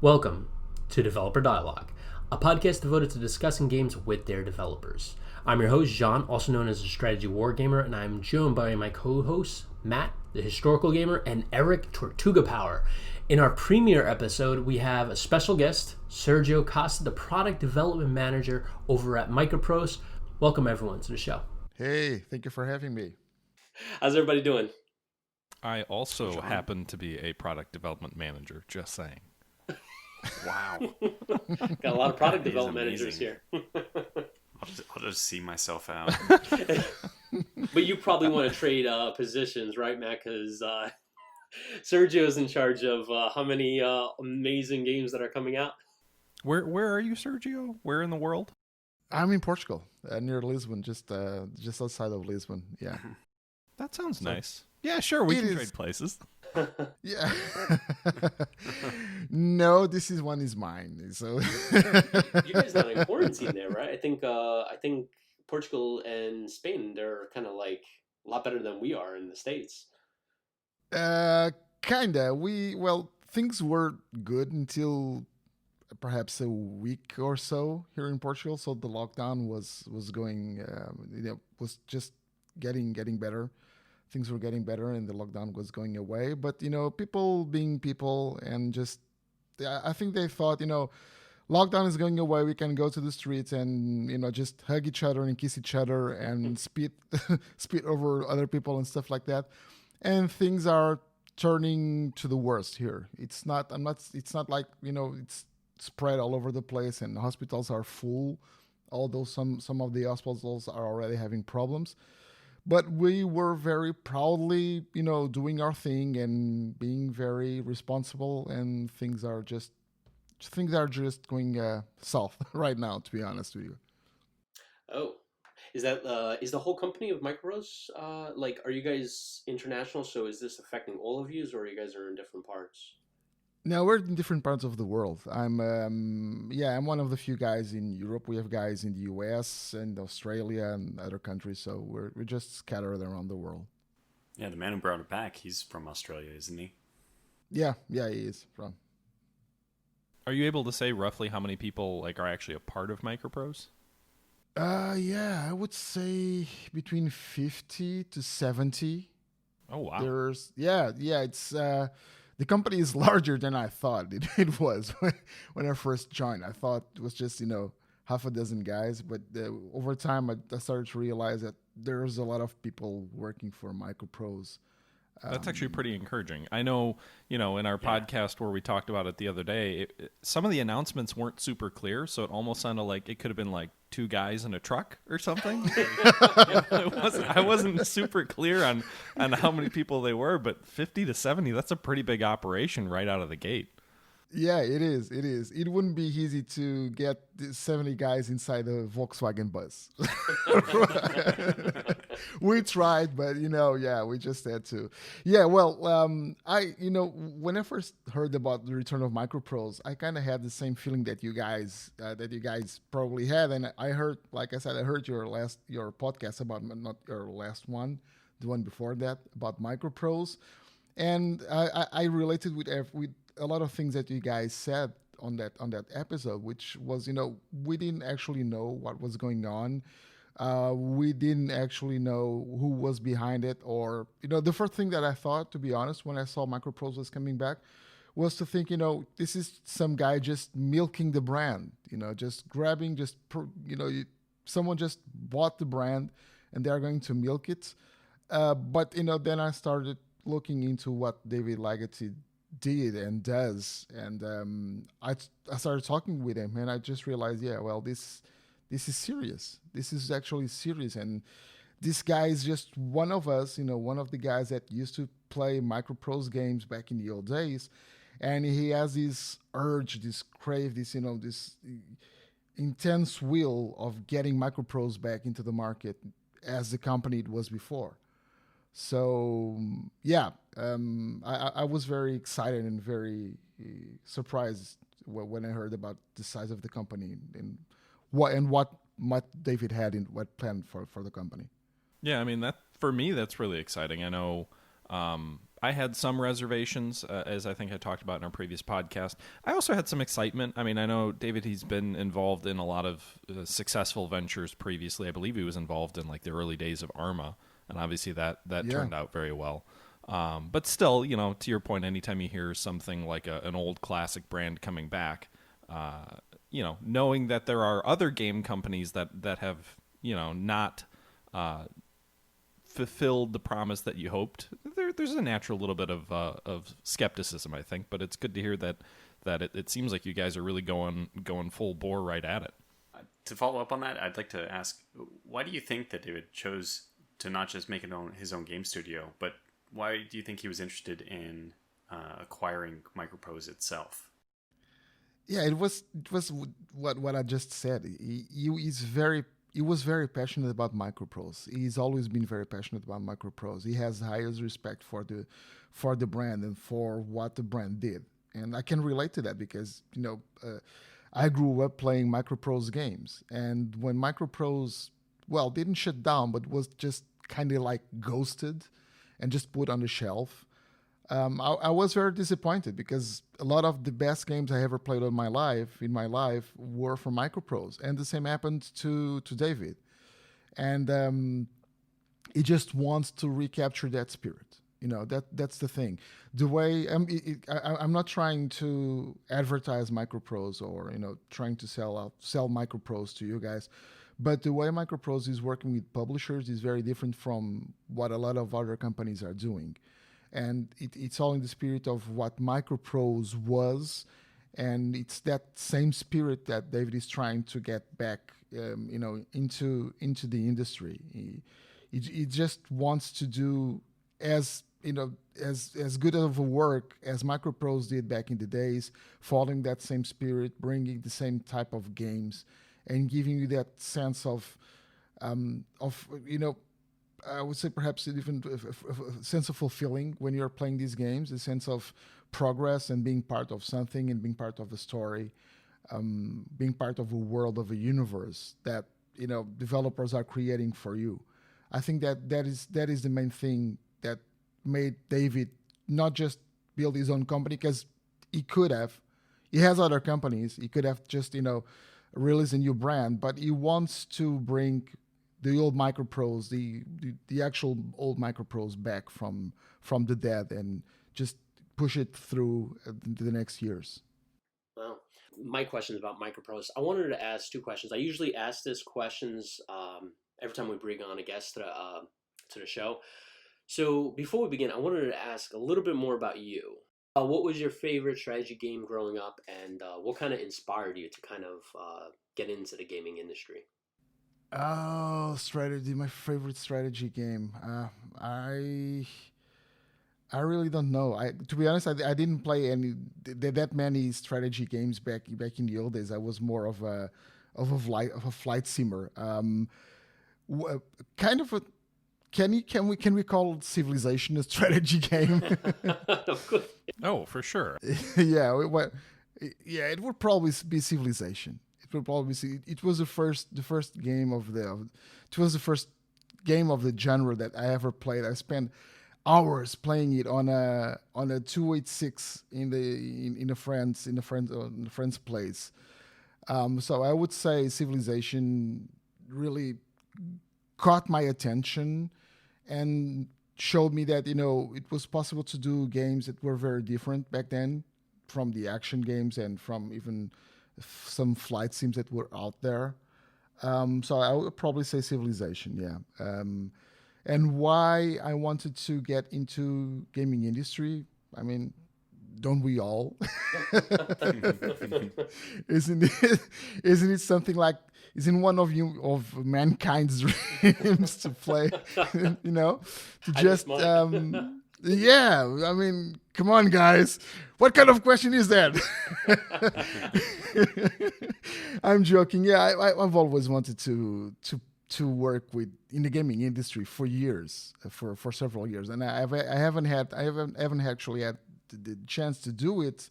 Welcome to Developer Dialogue, a podcast devoted to discussing games with their developers. I'm your host, Jean, also known as the Strategy Wargamer, and I'm joined by my co-hosts, Matt, the Historical Gamer, and Eric, Tortuga Power. In our premiere episode, we have a special guest, Sergio Costa, the Product Development Manager over at Microprose. Welcome, everyone, to the show. Hey, thank you for having me. How's everybody doing? I also happen to be a product development manager, just saying. Wow. Got a lot of product development managers here. I'll just see myself out. But you probably want to trade positions, right, Matt? Because Sergio's in charge of how many amazing games that are coming out. Where are you, Sergio? Where in the world? I'm in Portugal, near Lisbon, just outside of Lisbon. Yeah. That sounds nice. Yeah, sure, we can trade places. Yeah. No, this one is mine. So you guys not in quarantine there, right? I think Portugal and Spain, they're kind of like a lot better than we are in the States. Kinda. Things were good until perhaps a week or so here in Portugal. So the lockdown was going, was just getting better. Things were getting better and the lockdown was going away. But, people being people and just, I think they thought, lockdown is going away. We can go to the streets and, just hug each other and kiss each other and spit over other people and stuff like that. And things are turning to the worst here. It's not like, it's spread all over the place and hospitals are full, although some of the hospitals are already having problems. But we were very proudly, doing our thing and being very responsible, and things are just going south right now, to be honest with you. Oh, is the whole company of Microprose? Are you guys international? So is this affecting all of you, or you guys are in different parts? No, we're in different parts of the world. I'm one of the few guys in Europe. We have guys in the US and Australia and other countries, so we're just scattered around the world. Yeah, the man who brought it back, he's from Australia, isn't he? Yeah, he is from. Are you able to say roughly how many people are actually a part of Microprose? Yeah, I would say between 50 to 70. Oh wow. It's the company is larger than I thought it was when I first joined. I thought it was just, half a dozen guys. But over time, I started to realize that there's a lot of people working for Microprose. That's actually pretty encouraging. I know, in our podcast where we talked about it the other day, some of the announcements weren't super clear, so it almost sounded like it could have been like two guys in a truck or something. I wasn't super clear on how many people they were, but 50 to 70, that's a pretty big operation right out of the gate. Yeah, it is. It wouldn't be easy to get 70 guys inside a Volkswagen bus. We tried, but we just had to. Yeah, well, when I first heard about the return of Microprose, I kind of had the same feeling that you guys probably had, and I heard, like I said, I heard your podcast about, not your last one, the one before that, about Microprose, and I related with a lot of things that you guys said on that episode, which was, we didn't actually know what was going on. We didn't actually know who was behind it, or, the first thing that I thought, to be honest, when I saw Microprose was coming back, was to think, this is some guy just milking the brand, just grabbing, someone just bought the brand and they're going to milk it. But, then I started looking into what David Legacy did and does, and I started talking with him, and I just realized, this is serious. This is actually serious, and this guy is just one of us, one of the guys that used to play Microprose games back in the old days, and he has this urge, this crave, this intense will of getting Microprose back into the market as the company it was before. So I was very excited and very surprised when I heard about the size of the company and what David had in what planned for the company. Yeah, I mean, that for me, that's really exciting. I know I had some reservations, as I think I talked about in our previous podcast. I also had some excitement. I mean, I know David, he's been involved in a lot of successful ventures previously. I believe he was involved in like the early days of Arma, and obviously that turned out very well. But still, to your point, anytime you hear something like an old classic brand coming back, knowing that there are other game companies that have, not fulfilled the promise that you hoped, there's a natural little bit of skepticism, I think. But it's good to hear that it seems like you guys are really going full bore right at it. To follow up on that, I'd like to ask, why do you think that David chose to not just make his own game studio, but why do you think he was interested in acquiring Microprose itself? Yeah, it was what I just said. He was very passionate about Microprose. He's always been very passionate about Microprose. He has the highest respect for the brand and for what the brand did. And I can relate to that because I grew up playing Microprose games, and when Microprose didn't shut down, but was just kind of like ghosted and just put on the shelf. I was very disappointed because a lot of the best games I ever played in my life were from Microprose, and the same happened to David. And he just wants to recapture that spirit. That's the thing. The way I'm not trying to advertise Microprose or trying to sell Microprose to you guys, but the way Microprose is working with publishers is very different from what a lot of other companies are doing. And it's all in the spirit of what Microprose was, and it's that same spirit that David is trying to get back, into the industry. He just wants to do as good of a work as Microprose did back in the days, following that same spirit, bringing the same type of games, and giving you that sense of I would say perhaps a different sense of fulfilling when you're playing these games, a sense of progress and being part of something and being part of a story, being part of a world, of a universe that developers are creating for you. I think that is the main thing that made David not just build his own company, because he has other companies. He could have just released a new brand, but he wants to bring the old Microprose, the actual old Microprose back from the dead and just push it through the next years. Well, my question is about Microprose. I wanted to ask two questions. I usually ask these questions every time we bring on a guest to the show. So before we begin, I wanted to ask a little bit more about you. What was your favorite strategy game growing up, and what kind of inspired you to kind of get into the gaming industry? Oh, strategy! My favorite strategy game. I really don't know. To be honest, I didn't play that many strategy games back in the old days. I was more of a flight simmer. Kind of a. Can we call Civilization a strategy game? Oh, for sure. Yeah, it would probably be Civilization. It was the first game of the genre that I ever played. I spent hours playing it on a 286 in a friend's place. So I would say Civilization really caught my attention and showed me that it was possible to do games that were very different back then from the action games and from even some flight sims that were out there. So I would probably say Civilization, yeah. And why I wanted to get into gaming industry, I mean, don't we all? Isn't it something like, isn't one of mankind's dreams to play, to just yeah, I mean, come on, guys. What kind of question is that? I'm joking. Yeah, I've always wanted to work in the gaming industry for years, for several years, and I haven't actually had the chance to do it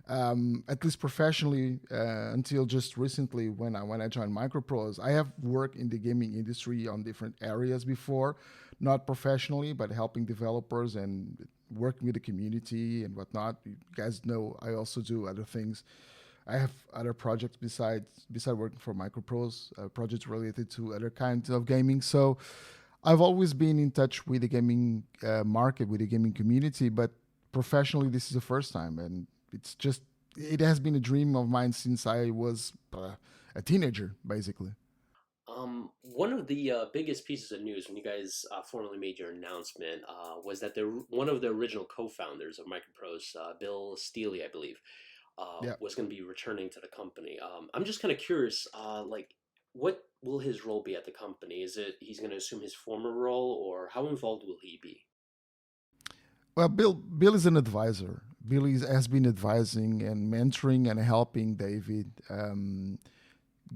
at least professionally, until just recently when I joined Microprose. I have worked in the gaming industry on different areas before, not professionally, but helping developers and working with the community and whatnot. You guys know I also do other things. I have other projects besides working for Microprose, projects related to other kinds of gaming. So I've always been in touch with the gaming market, with the gaming community, but professionally, this is the first time, and it has been a dream of mine since I was a teenager, basically. One of the biggest pieces of news when you guys formally made your announcement was that one of the original co-founders of Microprose, Bill Steely, I believe, Yeah. was going to be returning to the company. I'm just kind of curious, like, what will his role be at the company? Is it he's going to assume his former role, or how involved will he be? Well, Bill is an advisor. Has been advising and mentoring and helping David,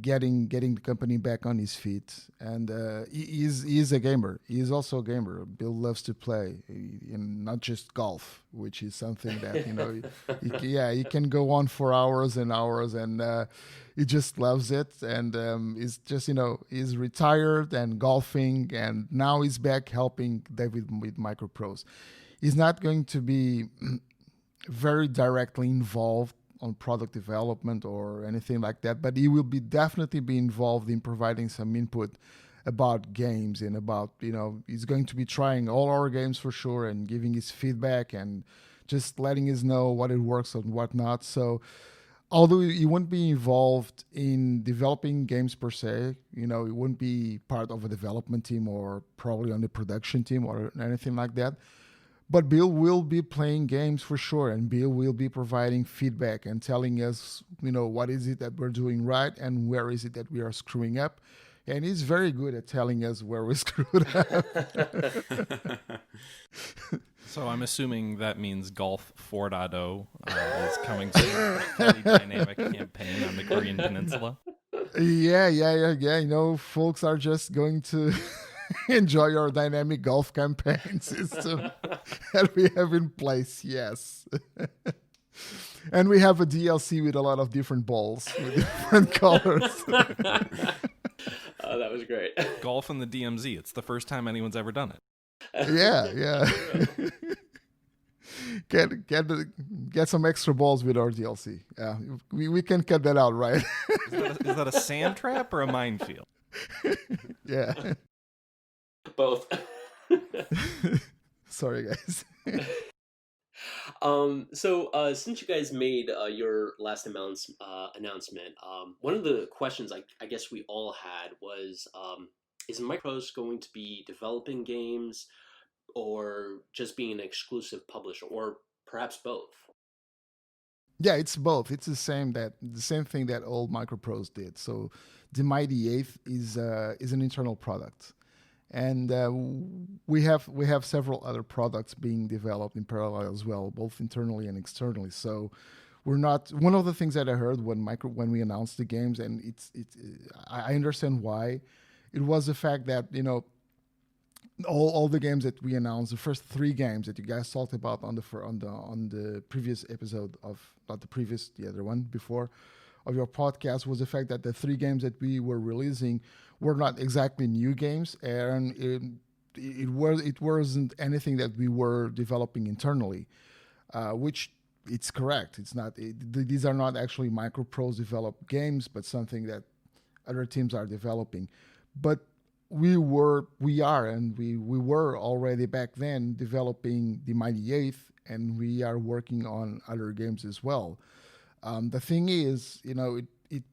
getting the company back on his feet. And he is a gamer. He is also a gamer. Bill loves to play, and not just golf, which is something that he can go on for hours and hours, and he just loves it. And he's just he's retired and golfing, and now he's back helping David with Microprose. He's not going to be very directly involved on product development or anything like that, but he will definitely be involved in providing some input about games and about, he's going to be trying all our games for sure and giving his feedback and just letting us know what it works and what not. So although he won't be involved in developing games per se, he won't be part of a development team or probably on the production team or anything like that. But Bill will be playing games for sure, and Bill will be providing feedback and telling us, what is it that we're doing right and where is it that we are screwing up. And he's very good at telling us where we screwed up. So I'm assuming that means Golf 4.0 is coming soon. A fairly dynamic campaign on the Korean Peninsula. Yeah. Folks are just going to enjoy our dynamic golf campaign system that we have in place. Yes. And we have a DLC with a lot of different balls with different colors. Oh, that was great. Golf in the DMZ. It's the first time anyone's ever done it. Yeah. Get some extra balls with our DLC. Yeah, we can cut that out, right? Is that a sand trap or a minefield? Yeah. Both. Sorry, guys. So since you guys made your last announcement, one of the questions I guess we all had was, is Microprose going to be developing games or just being an exclusive publisher, or perhaps both? Yeah, it's both. It's the same thing that old Microprose did. So the Mighty Eighth is an internal product. And we have several other products being developed in parallel as well, both internally and externally. So we're not. One of the things that I heard when we announced the games, and I understand why, it was the fact that all the games that we announced, the first 3 games that you guys talked about on the previous episode of the other one before of your podcast, was the fact that the 3 games that we were releasing were not exactly new games, and it wasn't anything that we were developing internally, which it's correct. It's not. These are not actually Microprose developed games, but something that other teams are developing. But we were already back then developing the Mighty Eighth, and we are working on other games as well. The thing is,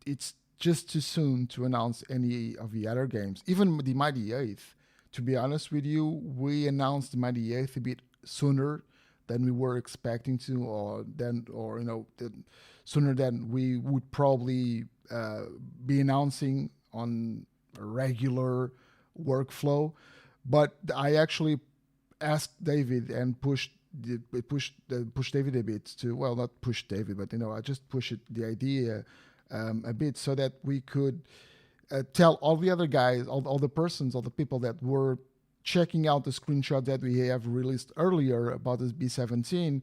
it's just too soon to announce any of the other games. Even the Mighty Eighth, to be honest with you, we announced the Mighty Eighth a bit sooner than we were expecting to, sooner than we would probably be announcing on a regular workflow. But I actually asked David and pushed David a bit to, well, not push David, but I just pushed the idea a bit so that we could tell all the other guys, all the people that were checking out the screenshot that we have released earlier about this B17,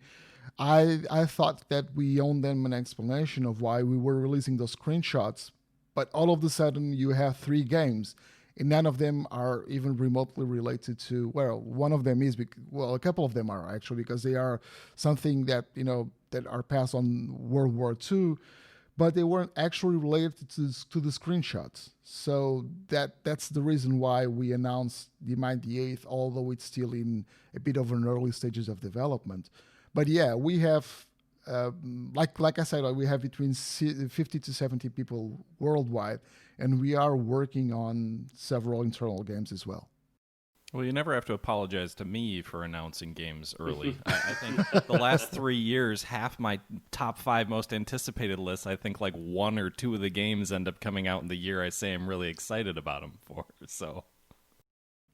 I thought that we owned them an explanation of why we were releasing those screenshots, but all of a sudden you have 3 games, and none of them are even remotely related to. Well, one of them is. Well, a couple of them are actually, because they are something that that are passed on World War II, but they weren't actually related to the screenshots. So that's the reason why we announced the Mind the Eighth, although it's still in a bit of an early stages of development. But yeah, we have, like I said, we have between 50 to 70 people worldwide, and we are working on several internal games as well. Well, you never have to apologize to me for announcing games early. I think the last 3 years, half my top 5 most anticipated lists, I think like 1 or 2 of the games end up coming out in the year I say I'm really excited about them for. So,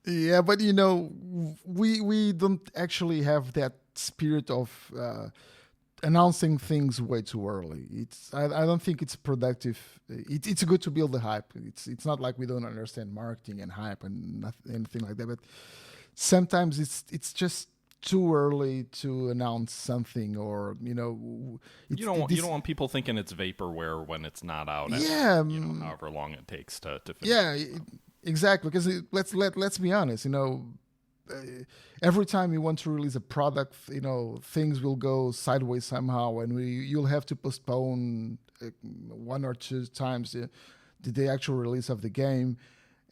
yeah, but we don't actually have that spirit of announcing things way too early. I don't think it's productive. It's good to build the hype. It's not like we don't understand marketing and hype and anything like that. But sometimes it's just too early to announce something, or you don't want people thinking it's vaporware when it's not out. Yeah, however long it takes to finish. Yeah, exactly. Because let's be honest. Every time you want to release a product, things will go sideways somehow, and you'll have to postpone 1 or 2 times the actual release of the game.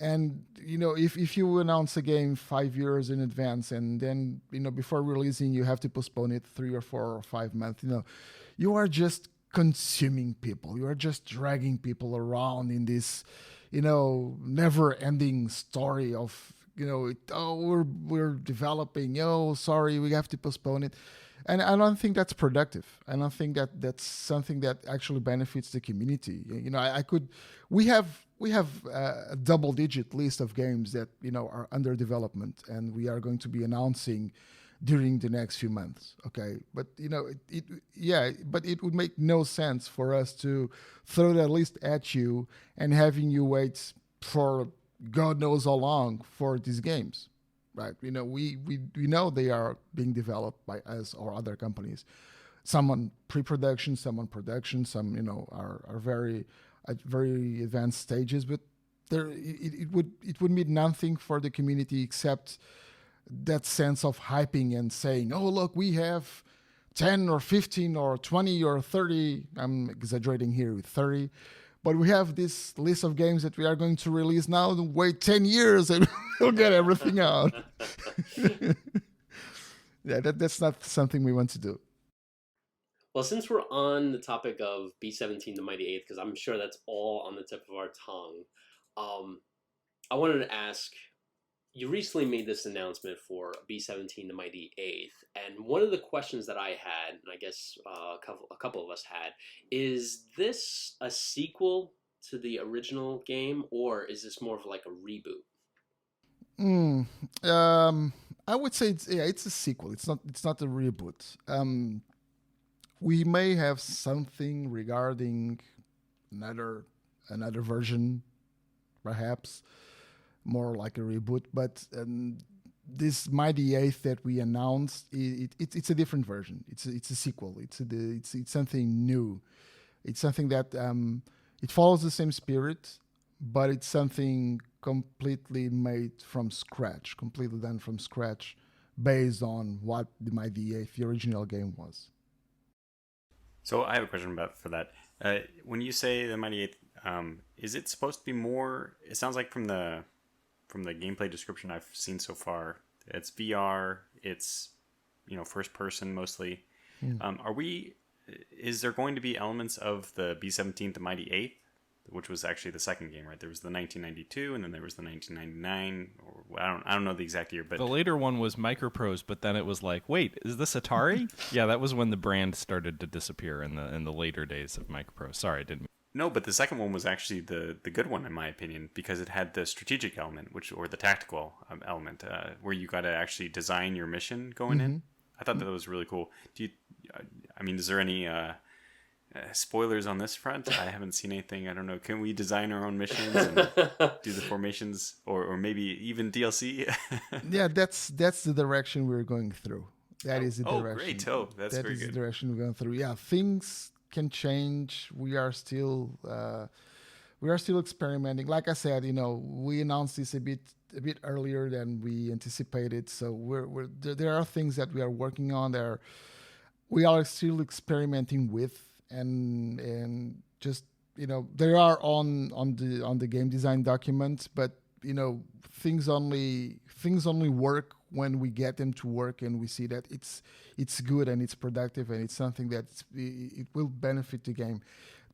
And if you announce a game 5 years in advance, and then before releasing you have to postpone it 3 or 4 or 5 months, you are just consuming people. You are just dragging people around in this never-ending story of we're developing. Sorry, we have to postpone it, and I don't think that's productive. I don't think that that's something that actually benefits the community. We have a double-digit list of games that are under development, and we are going to be announcing during the next few months. Okay, but but it would make no sense for us to throw that list at you and having you wait for God knows how long for these games, right? We know they are being developed by us or other companies. Some on pre-production, some on production, some are very at very advanced stages. But it would mean nothing for the community except that sense of hyping and saying, "Oh, look, we have 10 or 15 or 20 or 30." I'm exaggerating here with 30. But we have this list of games that we are going to release now. Wait 10 years and we'll get everything out. Yeah, that's not something we want to do. Well, since we're on the topic of B-17, the Mighty Eighth, because I'm sure that's all on the tip of our tongue, I wanted to ask, you recently made this announcement for B-17, the Mighty Eighth, and one of the questions that I had, and I guess a couple of us had, is this a sequel to the original game, or is this more of like a reboot? I would say it's a sequel. It's not a reboot. We may have something regarding another version, perhaps. More like a reboot, but this Mighty Eighth that we announced, it's a different version. It's a sequel. It's something new. It's something that it follows the same spirit, but it's something completely made from scratch, completely done from scratch, based on what the Mighty Eighth, the original game, was. So I have a question for that. When you say the Mighty Eighth, is it supposed to be more? It sounds like from the gameplay description I've seen so far, it's VR, it's first person mostly. Is there going to be elements of the B-17, the Mighty Eighth, which was actually the second game, right? There was the 1992, and then there was the 1999. Or I don't know the exact year, but the later one was Microprose. But then it was like, wait, is this Atari? Yeah, that was when the brand started to disappear in the later days of Microprose. Sorry, I didn't. No, but the second one was actually the good one, in my opinion, because it had the strategic element, or the tactical element, where you got to actually design your mission going in. I thought that was really cool. Is there any spoilers on this front? I haven't seen anything. I don't know. Can we design our own missions and do the formations, or maybe even DLC? Yeah, that's the direction we're going through. That is the Oh, direction. great. Oh, that's that very is good. the direction we're going through. Yeah, things can change. We are still experimenting. Like I said, we announced this a bit earlier than we anticipated. So there are things that we are working on. We are still experimenting with, and just they are on the game design document, but things only work when we get them to work and we see that it's good and it's productive and it's something that it will benefit the game.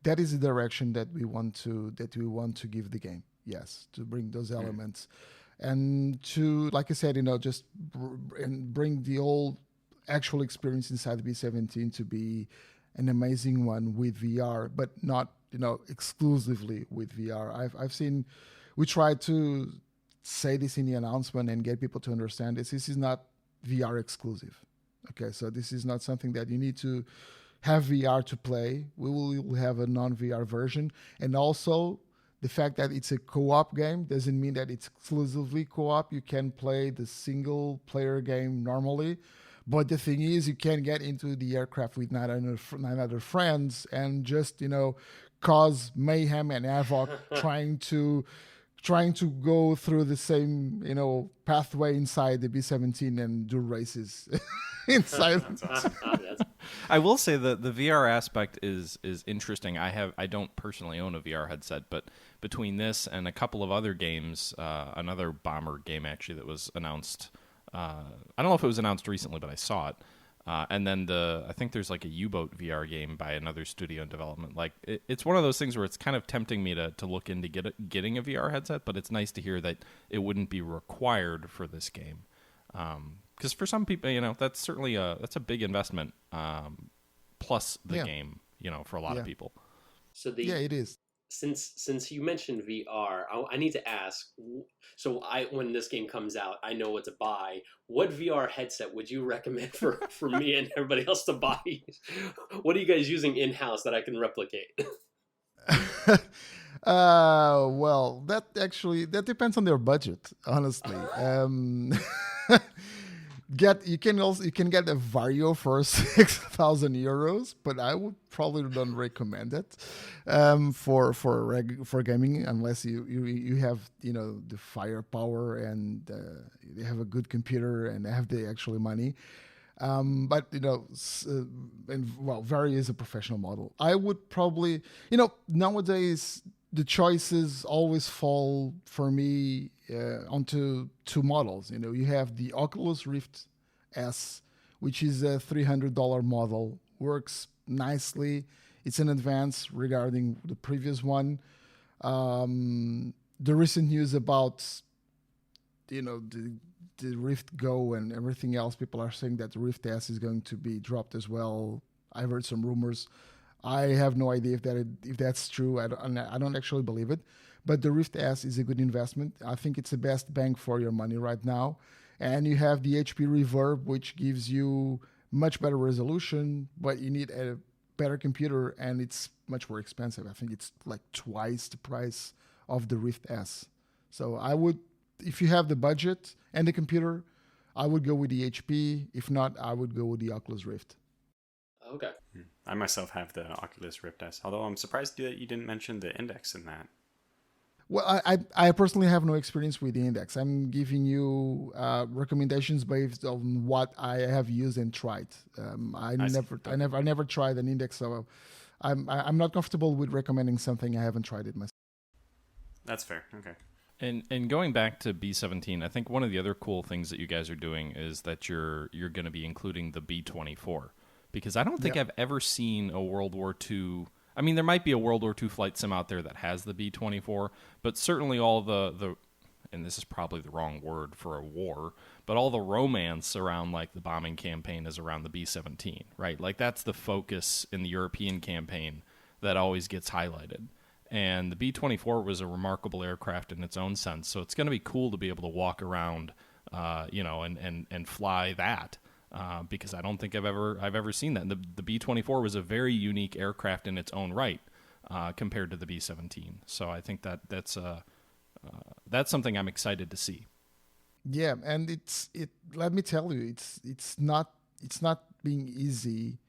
That is the direction that we want to give the game. Yes, to bring those elements, and to, like I said, just and bring the old actual experience inside the B17 to be an amazing one with VR, but not exclusively with VR. I've seen, we tried to say this in the announcement and get people to understand this. This is not VR exclusive. Okay, so this is not something that you need to have VR to play. We will have a non-VR version, and also the fact that it's a co-op game doesn't mean that it's exclusively co-op. You can play the single-player game normally, but the thing is, you can get into the aircraft with nine other friends and just cause mayhem and havoc trying to go through the same pathway inside the B-17 and do races inside. That's awesome. I will say that the VR aspect is interesting. I don't personally own a VR headset, but between this and a couple of other games, another bomber game actually that was announced, I don't know if it was announced recently, but I saw it. And then I think there's like a U-boat VR game by another studio in development. Like it's one of those things where it's kind of tempting me to look into getting a VR headset, but it's nice to hear that it wouldn't be required for this game. Because for some people, that's certainly that's a big investment. Plus the game, for a lot of people. So it is. Since you mentioned VR, I need to ask. So when this game comes out, I know what to buy. What VR headset would you recommend for me and everybody else to buy? What are you guys using in house that I can replicate? Well, that depends on their budget, honestly. You can get a Vario for 6,000 euros, but I would probably don't recommend it for gaming unless you have the firepower and you have a good computer and have the actual money. But Vario is a professional model. I would probably nowadays the choices always fall for me onto two models. You have the Oculus Rift S, which is a $300 model, works nicely. It's an advance regarding the previous one. The recent news about the Rift Go and everything else, people are saying that the Rift S is going to be dropped as well. I've heard some rumors. I have no idea if that's true. I don't actually believe it. But the Rift S is a good investment. I think it's the best bang for your money right now. And you have the HP Reverb, which gives you much better resolution, but you need a better computer, and it's much more expensive. I think it's like twice the price of the Rift S. So I would, if you have the budget and the computer, I would go with the HP. If not, I would go with the Oculus Rift. Okay. I myself have the Oculus Rift S, although I'm surprised that you didn't mention the index in that. Well, I personally have no experience with the index. I'm giving you recommendations based on what I have used and tried. I never tried an index, so I'm not comfortable with recommending something I haven't tried it myself. That's fair. Okay. And going back to B-17, I think one of the other cool things that you guys are doing is that you're going to be including the B-24, because I don't think I've ever seen a World War II. I mean, there might be a World War II flight sim out there that has the B-24, but certainly all the and this is probably the wrong word for a war, but all the romance around like the bombing campaign is around the B-17, right? Like that's the focus in the European campaign that always gets highlighted. And the B-24 was a remarkable aircraft in its own sense, so it's going to be cool to be able to walk around, and fly that. Because I don't think I've ever seen that. The B-24 was a very unique aircraft in its own right compared to the B-17. So I think that's something I'm excited to see. Yeah, and let me tell you, it's not it's not being easy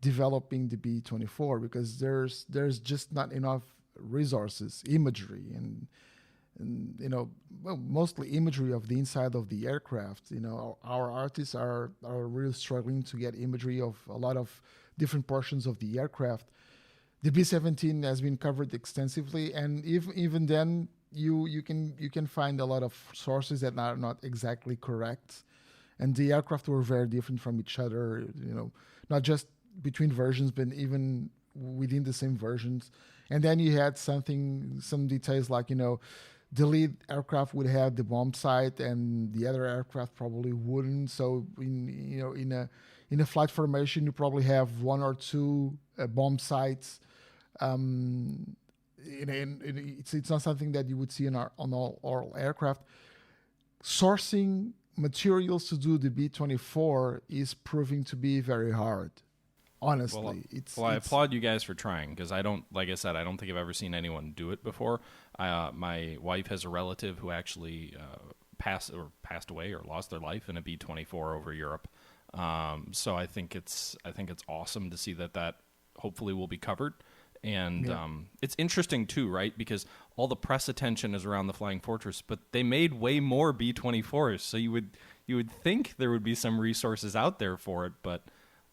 developing the B-24 because there's just not enough resources, imagery, and mostly imagery of the inside of the aircraft. Our artists are really struggling to get imagery of a lot of different portions of the aircraft. The B-17 has been covered extensively, and even then, you can find a lot of sources that are not exactly correct, and the aircraft were very different from each other. Not just between versions, but even within the same versions. And then you had some details like the lead aircraft would have the bomb sight, and the other aircraft probably wouldn't. So in a flight formation, you probably have one or two bomb sites. It's not something that you would see on all aircraft. Sourcing materials to do the B-24 is proving to be very hard. Honestly, I applaud you guys for trying, because like I said, I don't think I've ever seen anyone do it before. My wife has a relative who actually passed away or lost their life in a B-24 over Europe. So I think it's awesome to see that hopefully will be covered. And it's interesting too, right? Because all the press attention is around the Flying Fortress, but they made way more B-24s. So you would think there would be some resources out there for it, but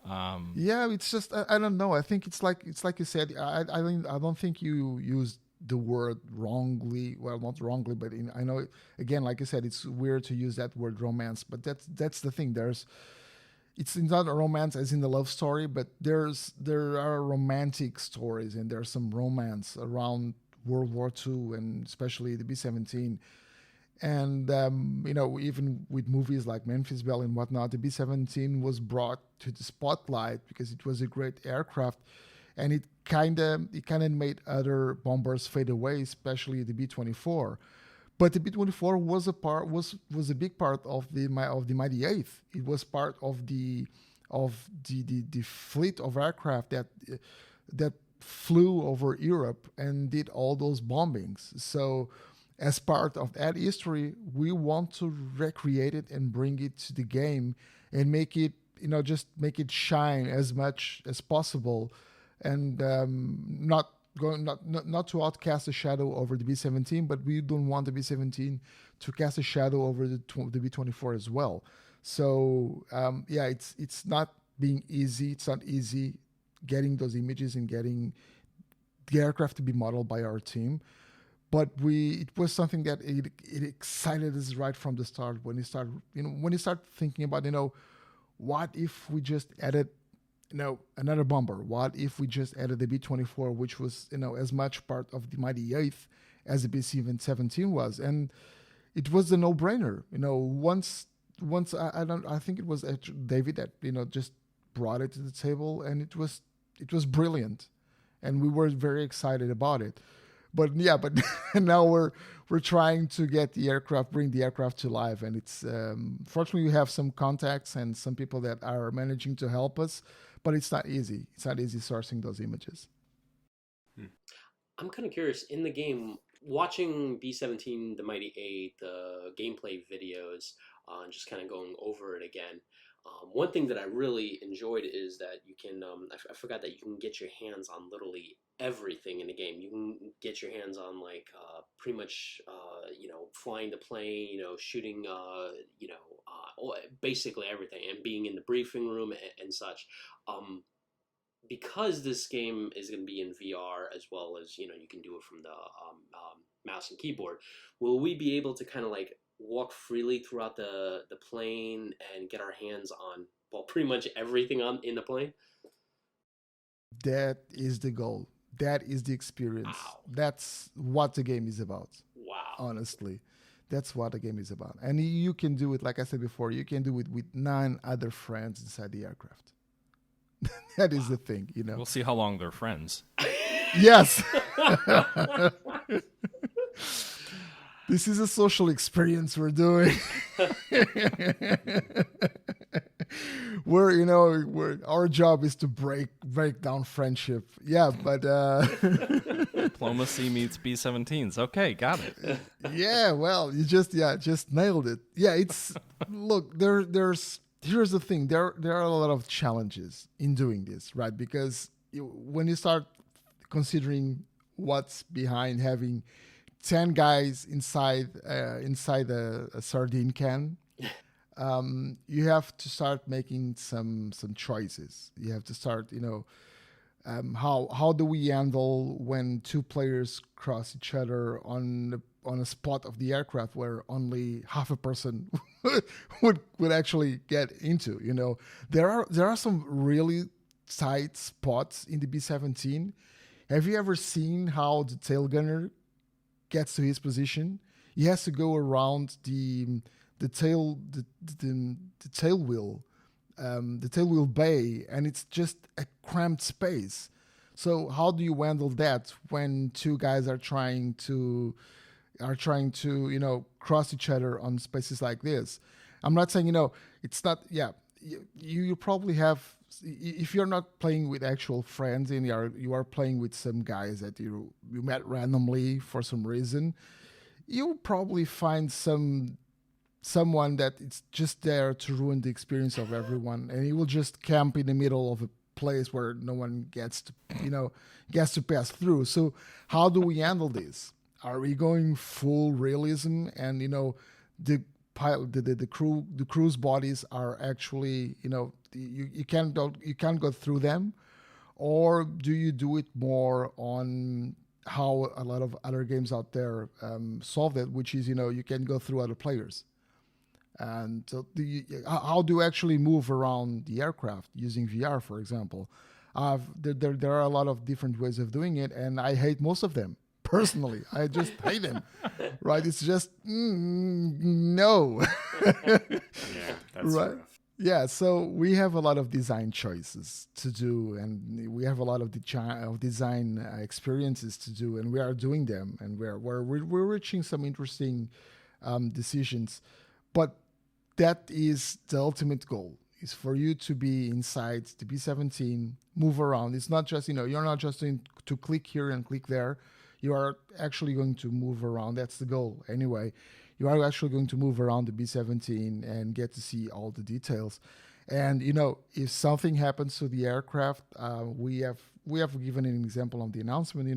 it's just I don't know. I think it's like you said. I don't think you used the word wrongly. Well, not wrongly, but I know again, like I said, it's weird to use that word romance. But that's the thing. It's not a romance as in the love story, but there are romantic stories, and there's some romance around World War II, and especially the B-17. And, even with movies like Memphis Belle and whatnot, the B-17 was brought to the spotlight because it was a great aircraft, and it kind of made other bombers fade away, especially the B-24. But the B-24 was a big part of the Mighty Eighth. It was part of the fleet of aircraft that flew over Europe and did all those bombings. So, as part of that history, we want to recreate it and bring it to the game and make it, just make it shine as much as possible, and not to outcast a shadow over the B-17, but we don't want the B-17 to cast a shadow over the B-24 as well. So it's not being easy. It's not easy getting those images and getting the aircraft to be modeled by our team. But it was something that it excited us right from the start when you start thinking about, what if we just added, another bomber? What if we just added the B-24, which was, as much part of the Mighty Eighth as the B-17 was? And it was a no-brainer. Once I think it was David that, just brought it to the table, and it was brilliant. And we were very excited about it. But now we're trying to bring the aircraft to life, and it's fortunately we have some contacts and some people that are managing to help us, but it's not easy. It's not easy sourcing those images. I'm kind of curious in the game, watching B-17, the Mighty Eight, the gameplay videos, and just kind of going over it again. One thing that I really enjoyed is that you can, I forgot that you can get your hands on literally everything in the game. You can get your hands on pretty much, flying the plane, shooting, basically everything, and being in the briefing room and such. Because this game is going to be in VR as well as, you can do it from the mouse and keyboard, will we be able to kind of walk freely throughout the plane and get our hands on, pretty much everything in the plane? That is the goal. That is the experience. Wow. That's what the game is about. Wow. Honestly, that's what the game is about. And you can do it, like I said before, you can do it with 9 other friends inside the aircraft. That is the thing, We'll see how long they're friends. Yes. This is a social experience we're doing. Our job is to break down friendship. Yeah, but diplomacy meets B-17s. Okay, got it. Yeah, well, you just nailed it. Yeah, look, there's here's the thing: there are a lot of challenges in doing this, right? Because when you start considering what's behind having 10 guys inside a sardine can, you have to start making some choices. You have to start, how do we handle when two players cross each other on a spot of the aircraft where only half a person would actually get into. There are some really tight spots in the B-17. Have you ever seen how the tail gunner gets to his position? He has to go around the tail wheel, the tail wheel bay, and it's just a cramped space. So how do you handle that when two guys are trying to cross each other on spaces like this? I'm not saying it's not. Yeah, you probably have, if you're not playing with actual friends and you are playing with some guys that you met randomly for some reason, you'll probably find someone that it's just there to ruin the experience of everyone, and he will just camp in the middle of a place where no one gets to pass through. So how do we handle this? Are we going full realism and the pilot, the crew's bodies are actually you can't go through them, or do you do it more on how a lot of other games out there solve that, which is you can go through other players? And so how do you actually move around the aircraft using VR, for example? There are a lot of different ways of doing it, and I hate most of them. Personally, I just hate them. Right? It's just no. Yeah, that's right. rough. Yeah, so we have a lot of design choices to do, and we have a lot of design experiences to do, and we are doing them, and we're reaching some interesting decisions. But that is the ultimate goal: is for you to be inside the B-17, move around. It's not just you're not just going to click here and click there. You are actually going to move around. That's the goal, anyway. You are actually going to move around the B-17 and get to see all the details. And if something happens to the aircraft, we have given an example on the announcement.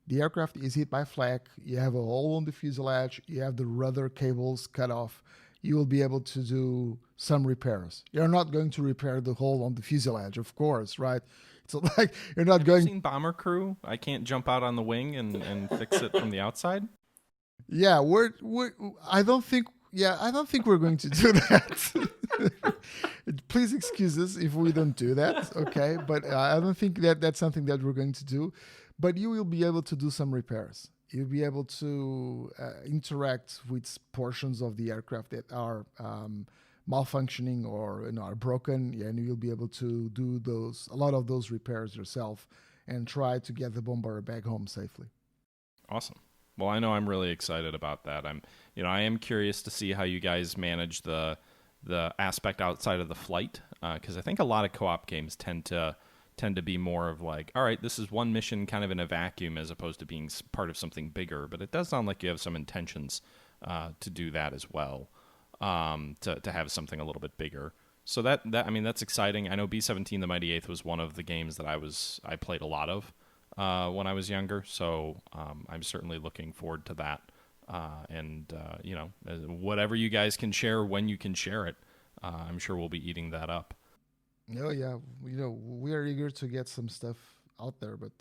The aircraft is hit by flak. You have a hole on the fuselage. You have the rudder cables cut off. You will be able to do some repairs. You're not going to repair the hole on the fuselage, of course, right? So you're not Have going. you seen Bomber Crew? I can't jump out on the wing and fix it from the outside. Yeah, I don't think we're going to do that. Please excuse us if we don't do that, okay? But I don't think that's something that we're going to do. But you will be able to do some repairs. You'll be able to interact with portions of the aircraft that are malfunctioning or are broken, and you'll be able to do a lot of those repairs yourself and try to get the bomber back home safely. Awesome. Well, I know I'm really excited about that. I am curious to see how you guys manage the aspect outside of the flight, because I think a lot of co-op games tend to be more of like, all right, this is one mission kind of in a vacuum as opposed to being part of something bigger. But it does sound like you have some intentions to do that as well, to have something a little bit bigger. So that's exciting. I know B-17 The Mighty Eighth was one of the games that I played a lot of when I was younger. So I'm certainly looking forward to that. Whatever you guys can share when you can share it, I'm sure we'll be eating that up. Oh yeah, we are eager to get some stuff out there, but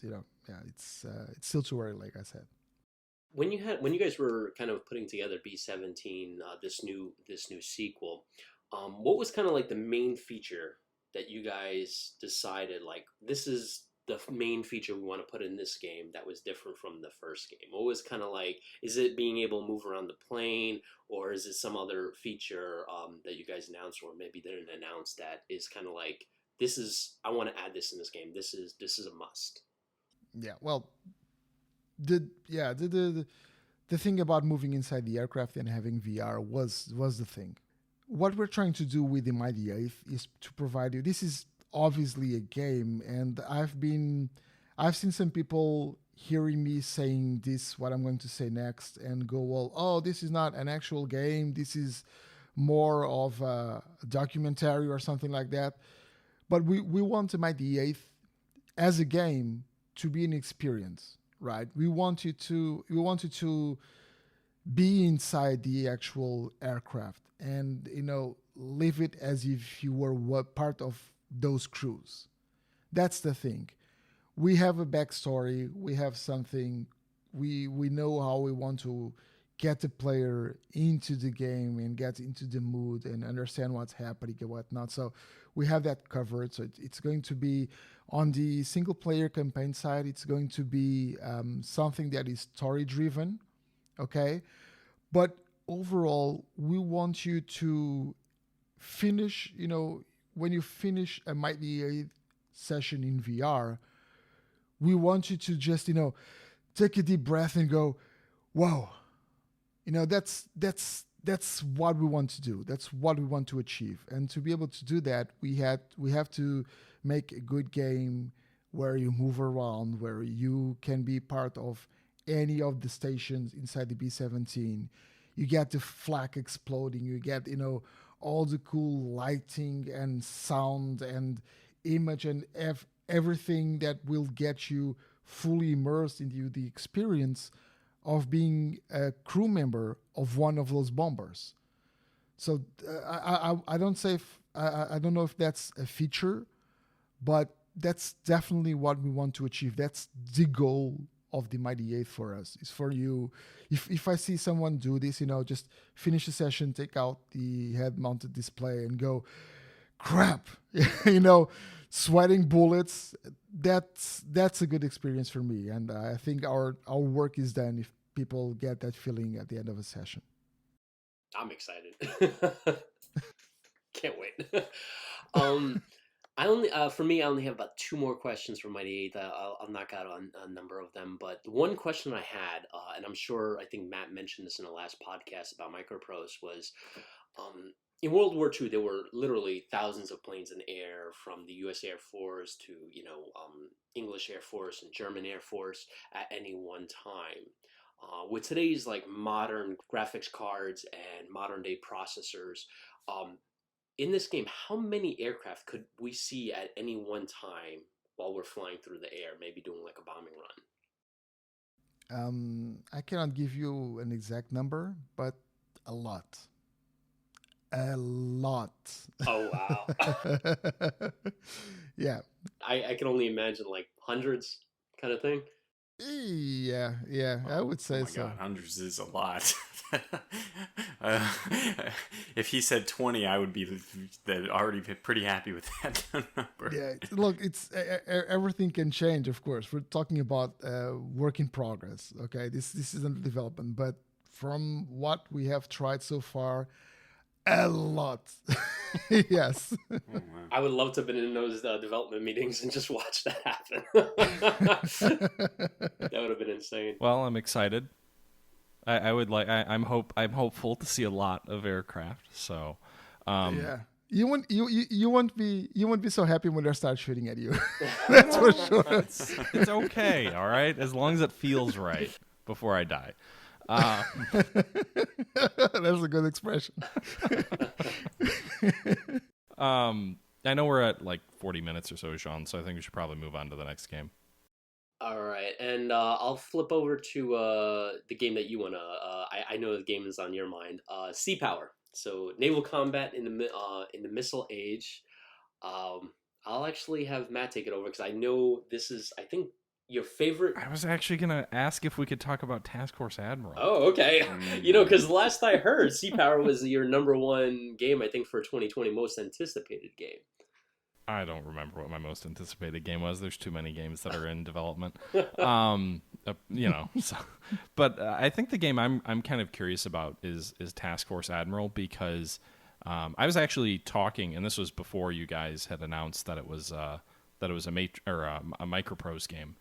it's still too early, like I said. When you guys were kind of putting together B-17, this new sequel, what was kind of like the main feature that you guys decided, like, this is the main feature we want to put in this game that was different from the first game? What was kind of like, is it being able to move around the plane, or is it some other feature that you guys announced or maybe didn't announce that is kind of like, I want to add this in this game, this is a must? Yeah, well, the thing about moving inside the aircraft and having VR was the thing. What we're trying to do with the Mighty Eighth is to provide you, this is obviously a game, and I've seen some people hearing me saying this, what I'm going to say next, and go, well, oh, this is not an actual game, this is more of a documentary or something like that. But we want to make the eighth as a game to be an experience, right? We want you to be inside the actual aircraft and live it as if you were part of those crews. That's the thing. We have a backstory. We have something. We know how we want to get the player into the game and get into the mood and understand what's happening and whatnot. So we have that covered. So it's going to be on the single player campaign side. It's going to be something that is story driven. Okay. But overall, we want you to finish, when you finish a Might Be 8 session in VR, we want you to just, take a deep breath and go, wow, that's what we want to do. That's what we want to achieve. And to be able to do that, we have to make a good game where you move around, where you can be part of any of the stations inside the B-17. You get the flak exploding. You get, all the cool lighting and sound and image and everything that will get you fully immersed into the experience of being a crew member of one of those bombers. So I don't say I don't know if that's a feature, but that's definitely what we want to achieve. That's the goal of the Mighty 8 for us. Is for you. If I see someone do this, just finish the session, take out the head-mounted display, and go, crap, sweating bullets. That's a good experience for me, and I think our work is done if people get that feeling at the end of a session. I'm excited. Can't wait. I only have about 2 more questions for Mighty 8. I'll knock out on a number of them. But the one question I had, and I think Matt mentioned this in the last podcast about Microprose, was in World War II, there were literally thousands of planes in the air, from the U.S. Air Force to English Air Force and German Air Force at any one time. With today's modern graphics cards and modern day processors, in this game, how many aircraft could we see at any one time while we're flying through the air, maybe doing a bombing run? I cannot give you an exact number, but a lot. A lot. Oh, wow. Yeah. I can only imagine hundreds kind of thing. Yeah, I would say so. God, hundreds is a lot. If he said 20, I would be already pretty happy with that number. Yeah, look, it's everything can change. Of course, we're talking about work in progress. Okay, this isn't development, but from what we have tried so far, a lot. Yes. Oh, wow. I would love to have been in those development meetings and just watch that happen. That would have been insane. Well, I'm excited. I'm hopeful to see a lot of aircraft. So, yeah, you won't be so happy when they start shooting at you. That's for sure. It's okay, all right, as long as it feels right before I die. That's a good expression. I know we're at 40 minutes or so, Sean, so I think we should probably move on to the next game. All right, and I'll flip over to the game that you wanna. I know the game is on your mind. Sea Power. So naval combat in the missile age. I'll actually have Matt take it over because I know this is, I think, your favorite. I was actually gonna ask if we could talk about Task Force Admiral. Oh, okay. Because last I heard, Sea Power was your number 1 game, I think, for 2020 most anticipated game. I don't remember what my most anticipated game was. There's too many games that are in development. But I think the game I'm kind of curious about is Task Force Admiral, because I was actually talking, and this was before you guys had announced that it was a Microprose game.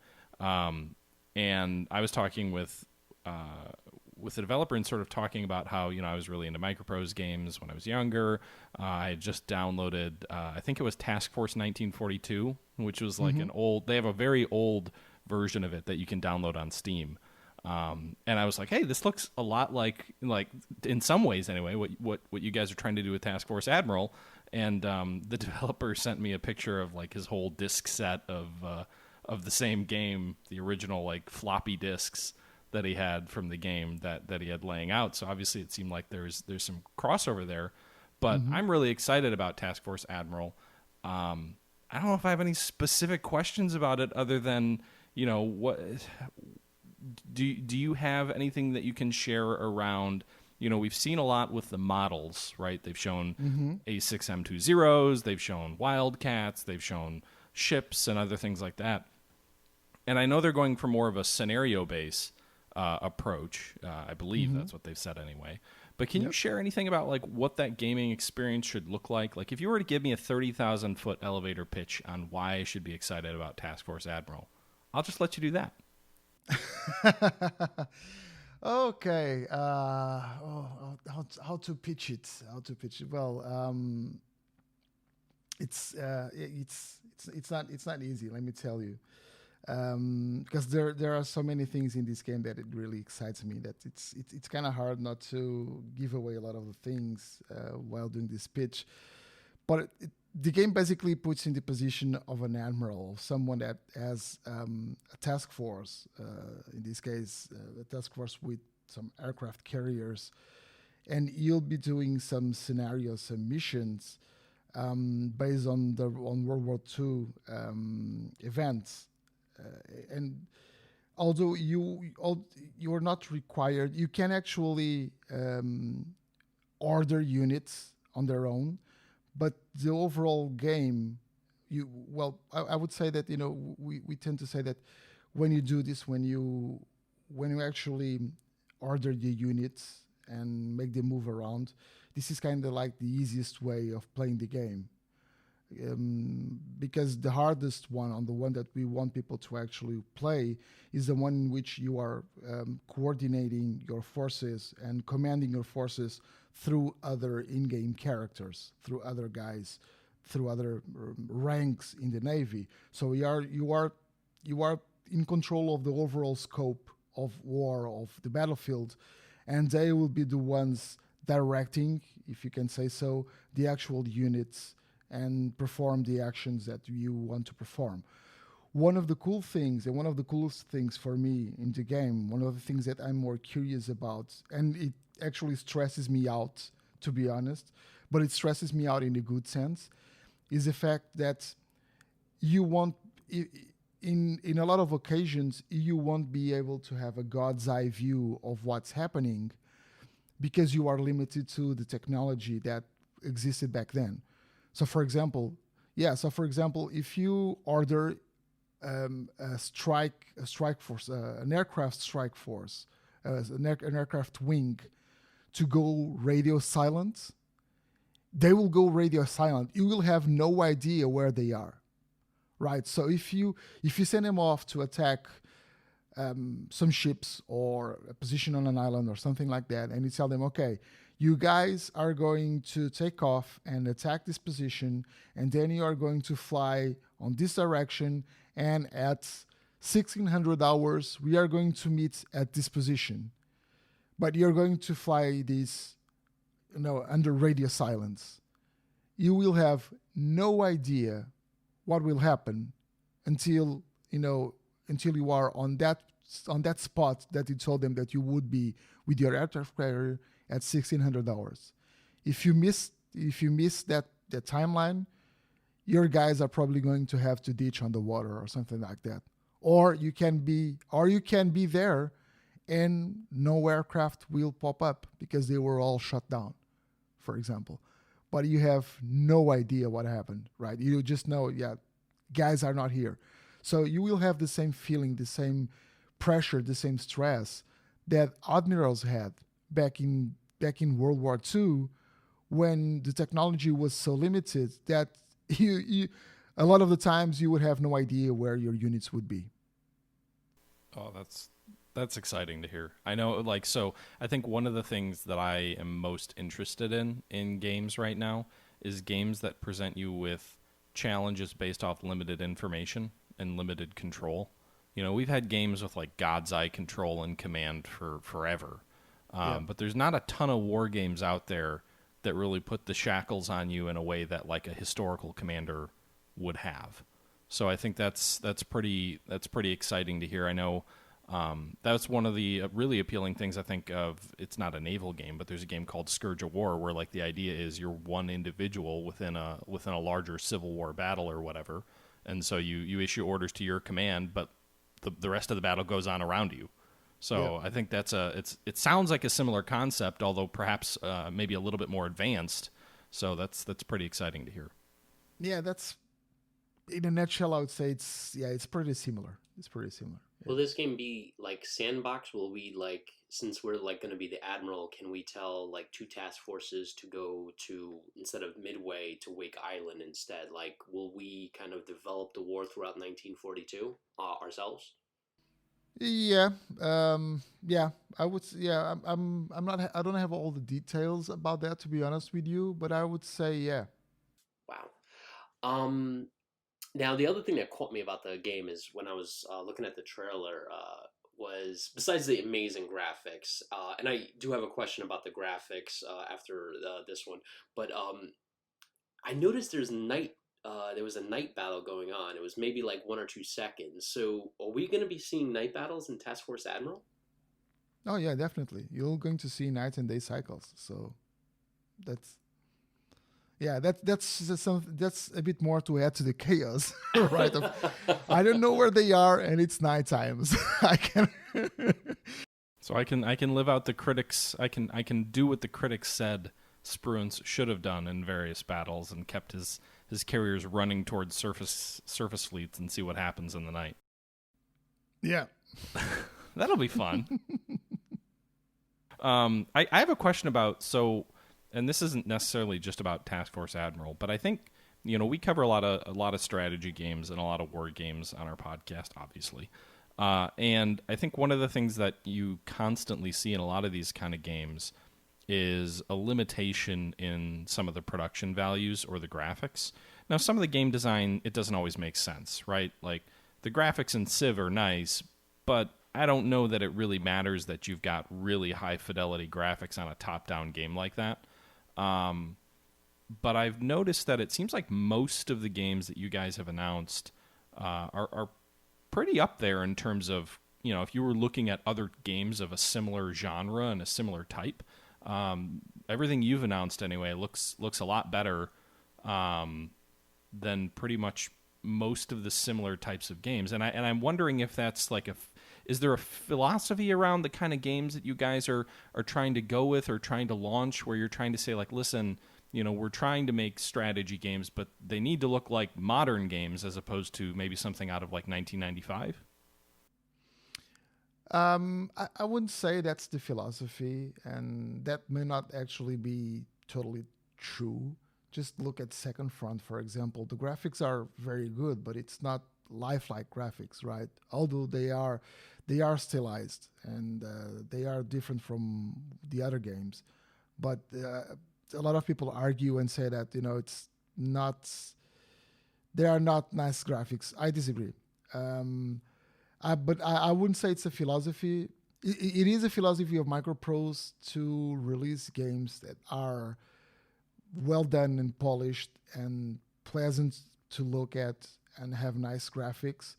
And I was talking with the developer and sort of talking about how, I was really into Microprose games when I was younger. I had just downloaded, I think it was Task Force 1942, which was an old, they have a very old version of it that you can download on Steam. And I was like, hey, this looks a lot like in some ways anyway, what you guys are trying to do with Task Force Admiral. And the developer sent me a picture of like his whole disc set of the same game, the original like floppy discs that he had from the game that he had laying out. So obviously it seemed like there's some crossover there. But I'm really excited about Task Force Admiral. I don't know if I have any specific questions about it other than, what do you have anything that you can share around, we've seen a lot with the models, right? They've shown A6M20s, they've shown Wildcats, they've shown ships and other things like that. And I know they're going for more of a scenario-based approach. I believe that's what they've said anyway. But can you share anything about like what that gaming experience should look like? Like if you were to give me a 30,000-foot elevator pitch on why I should be excited about Task Force Admiral, I'll just let you do that. Okay. How to pitch it? Well, it's not easy. Let me tell you. Because there are so many things in this game that it really excites me that it's kind of hard not to give away a lot of the things while doing this pitch. But the game basically puts in the position of an admiral, someone that has a task force, in this case, a task force with some aircraft carriers, and you'll be doing some scenarios, some missions based on World War II events. And although you are not required, you can actually order units on their own, but the overall game, I would say that we tend to say that when you do this, when you actually order the units and make them move around, this is kind of like the easiest way of playing the game. Because the hardest one, on the one that we want people to actually play, is the one in which you are coordinating your forces and commanding your forces through other in-game characters, through other guys, through other ranks in the Navy. So you are in control of the overall scope of war, of the battlefield, and they will be the ones directing, if you can say so, the actual units and perform the actions that you want to perform. One of the cool things, and one of the coolest things for me in the game, one of the things that I'm more curious about, and it actually stresses me out, to be honest, but it stresses me out in a good sense, is the fact that you won't, in a lot of occasions, you won't be able to have a God's eye view of what's happening because you are limited to the technology that existed back then. So, for example, if you order an aircraft strike force, an aircraft wing, to go radio silent, they will go radio silent. You will have no idea where they are, right? So if you send them off to attack some ships or a position on an island or something like that, and you tell them, okay, you guys are going to take off and attack this position, and then you are going to fly on this direction, and at 1600 hours, we are going to meet at this position. But you're going to fly this, under radio silence. You will have no idea what will happen until you are on that spot that you told them that you would be with your aircraft carrier at 1600 hours. If you miss that timeline, your guys are probably going to have to ditch on the water or something like that. Or you can be there and no aircraft will pop up because they were all shut down, for example. But you have no idea what happened, right? You just know, guys are not here. So you will have the same feeling, the same pressure, the same stress that admirals had back in World War II, when the technology was so limited that you a lot of the times you would have no idea where your units would be. Oh, that's exciting to hear. I know, so I think one of the things that I am most interested in games right now is games that present you with challenges based off limited information and limited control. we've had games with like God's Eye control and command for forever. But there's not a ton of war games out there that really put the shackles on you in a way that like a historical commander would have. So I think that's pretty exciting to hear. I know that's one of the really appealing things I think of. It's not a naval game, but there's a game called Scourge of War where like the idea is you're one individual within a larger Civil War battle or whatever, and so you issue orders to your command, but the rest of the battle goes on around you. So I think it sounds like a similar concept, although perhaps maybe a little bit more advanced. So that's pretty exciting to hear. Yeah, that's in a nutshell. I would say it's pretty similar. It's pretty similar. Yeah. Will this game be like sandbox? Will we like, since we're like going to be the admiral, can we tell like two task forces to go to, instead of Midway, to Wake Island instead? Like, will we kind of develop the war throughout 1942 ourselves? Yeah, I would. Yeah, I'm not. I don't have all the details about that, to be honest with you, but I would say yeah. Wow. Now, the other thing that caught me about the game is when I was looking at the trailer, was besides the amazing graphics, and I do have a question about the graphics after this one, but I noticed there was a night battle going on. It was maybe like 1 or 2 seconds. So are we going to be seeing night battles in Task Force Admiral? Oh yeah, definitely. You're going to see night and day cycles. So that's that's a bit more to add to the chaos, right? I don't know where they are, and it's night times. I can. So I can live out the critics. I can do what the critics said Spruance should have done in various battles and kept his carriers running towards surface fleets and see what happens in the night. Yeah, that'll be fun. I have a question about and this isn't necessarily just about Task Force Admiral, but I think we cover a lot of strategy games and a lot of war games on our podcast, obviously. And I think one of the things that you constantly see in a lot of these kind of games is a limitation in some of the production values or the graphics. Now, some of the game design, it doesn't always make sense, right? Like, the graphics in Civ are nice, but I don't know that it really matters that you've got really high-fidelity graphics on a top-down game like that. But I've noticed that it seems like most of the games that you guys have announced are pretty up there in terms of, if you were looking at other games of a similar genre and a similar type, everything you've announced anyway looks a lot better than pretty much most of the similar types of games. And I'm wondering if that's like is there a philosophy around the kind of games that you guys are trying to go with or trying to launch, where you're trying to say like, listen, we're trying to make strategy games, but they need to look like modern games as opposed to maybe something out of like 1995? I wouldn't say that's the philosophy, and that may not actually be totally true. Just look at Second Front, for example. The graphics are very good, but it's not lifelike graphics, right? Although they are stylized and they are different from the other games. But a lot of people argue and say that it's not. They are not nice graphics. I disagree. But I wouldn't say it's a philosophy. It is a philosophy of Microprose to release games that are well done and polished and pleasant to look at and have nice graphics.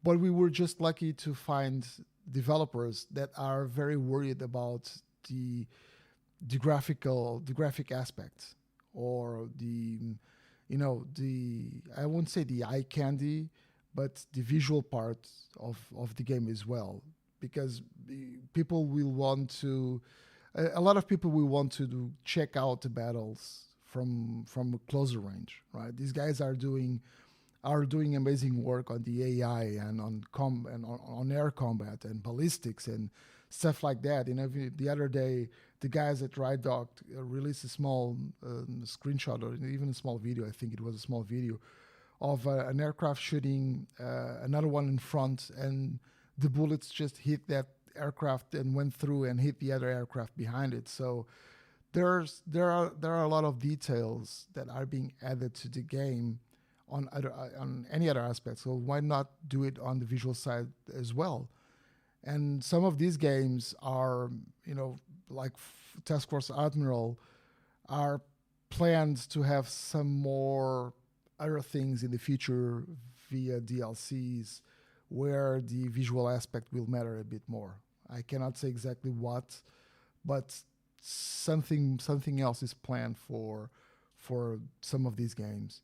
But we were just lucky to find developers that are very worried about the graphic aspects, or I won't say the eye candy, but the visual part of the game as well, because a lot of people will want to check out the battles from a closer range, right? These guys are doing amazing work on the AI and on air combat and ballistics and stuff like that. The other day, the guys at Ride Dog released a small screenshot, or even a small video. I think it was a small video of an aircraft shooting another one in front, and the bullets just hit that aircraft and went through and hit the other aircraft behind it. So there are a lot of details that are being added to the game on any other aspect. So why not do it on the visual side as well? And some of these games are, like Task Force Admiral, are planned to have some more other things in the future via DLCs where the visual aspect will matter a bit more. I cannot say exactly what, but something else is planned for some of these games.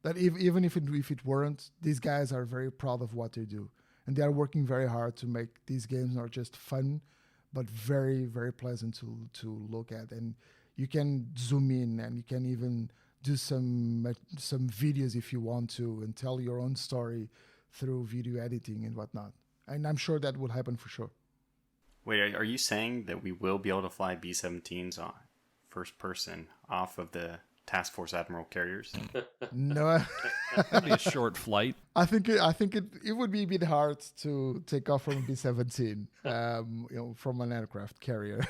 That even if it weren't, these guys are very proud of what they do, and they are working very hard to make these games not just fun, but very, very pleasant to look at. And you can zoom in, and you can even do some videos if you want to, and tell your own story through video editing and whatnot. And I'm sure that will happen for sure. Wait, are you saying that we will be able to fly B-17s on first person off of the Task Force Admiral carriers? No, That'd be a short flight. I think it would be a bit hard to take off from B-17, from an aircraft carrier.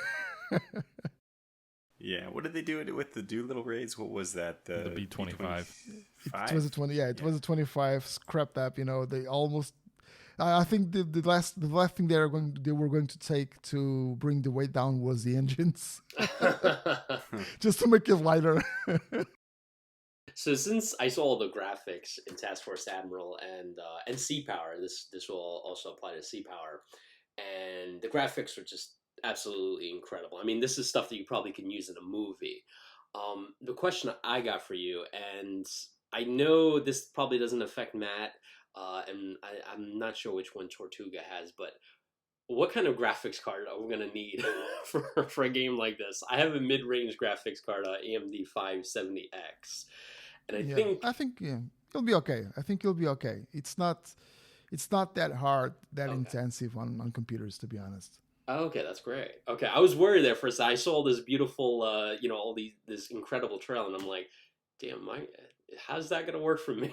Yeah, what did they do with the Doolittle raids? What was that? The B-25. It was a 20. Yeah, it was a 25 scrapped up. They almost. I think the last thing they were going to take to bring the weight down was the engines, just to make it lighter. So since I saw the graphics in Task Force Admiral and Sea Power, this will also apply to Sea Power, and the graphics are just absolutely incredible. I mean, this is stuff that you probably can use in a movie. The question I got for you, and I know this probably doesn't affect Matt, and I'm not sure which one Tortuga has, but what kind of graphics card are we going to need for a game like this? I have a mid-range graphics card, AMD 570X, and I think you'll be okay. I think you'll be okay. It's not that hard, that intensive on computers, to be honest. Okay, that's great. Okay, I was worried there for a second. I saw this beautiful, all this incredible trail, and I'm like, damn, how's that going to work for me?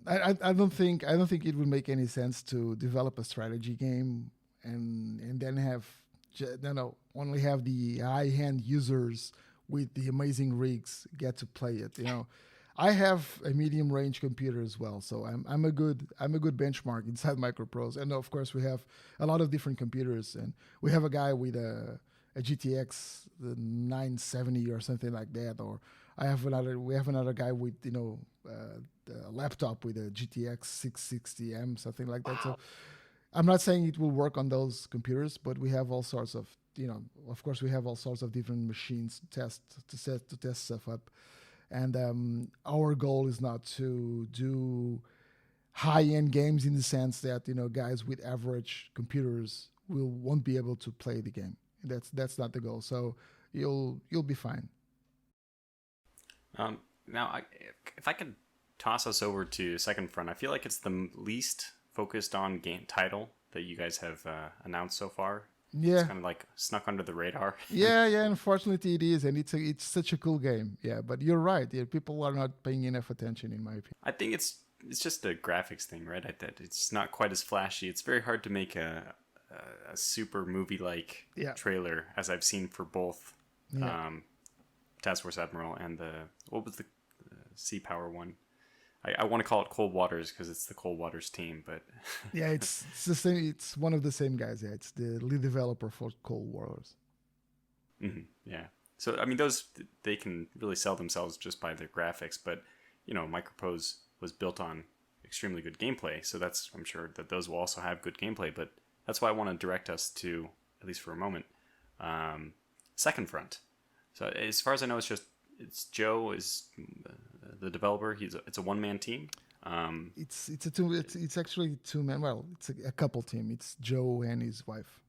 I don't think it would make any sense to develop a strategy game and then only have the high-end users with the amazing rigs get to play it. I have a medium-range computer as well, so I'm a good benchmark inside Microprose. And of course, we have a lot of different computers, and we have a guy with a GTX 970 or something like that, or we have another guy with a laptop with a GTX 660M, something like that. So I'm not saying it will work on those computers, but we have all sorts of of course we have all sorts of different machines to test stuff up. And our goal is not to do high-end games in the sense that guys with average computers won't be able to play the game. That's not the goal. So you'll be fine. Now, if I could toss us over to Second Front, I feel like it's the least focused on game title that you guys have announced so far. Yeah, it's kind of like snuck under the radar. Yeah. Unfortunately, it is, and it's such a cool game. Yeah, but you're right. Yeah, people are not paying enough attention, in my opinion. I think it's just a graphics thing, right? It's not quite as flashy. It's very hard to make a super movie-like trailer, as I've seen for both Task Force Admiral and what was the Sea Power one? I want to call it Cold Waters because it's the Cold Waters team, but yeah, it's the same. It's one of the same guys. Yeah, it's the lead developer for Cold Waters. Mm-hmm. Yeah. So I mean, they can really sell themselves just by their graphics, but Microprose was built on extremely good gameplay, so I'm sure that those will also have good gameplay. But that's why I want to direct us to, at least for a moment, Second Front. So as far as I know, it's Joe is the developer. It's a one-man team. It's actually two-man. Well, it's a couple team. It's Joe and his wife.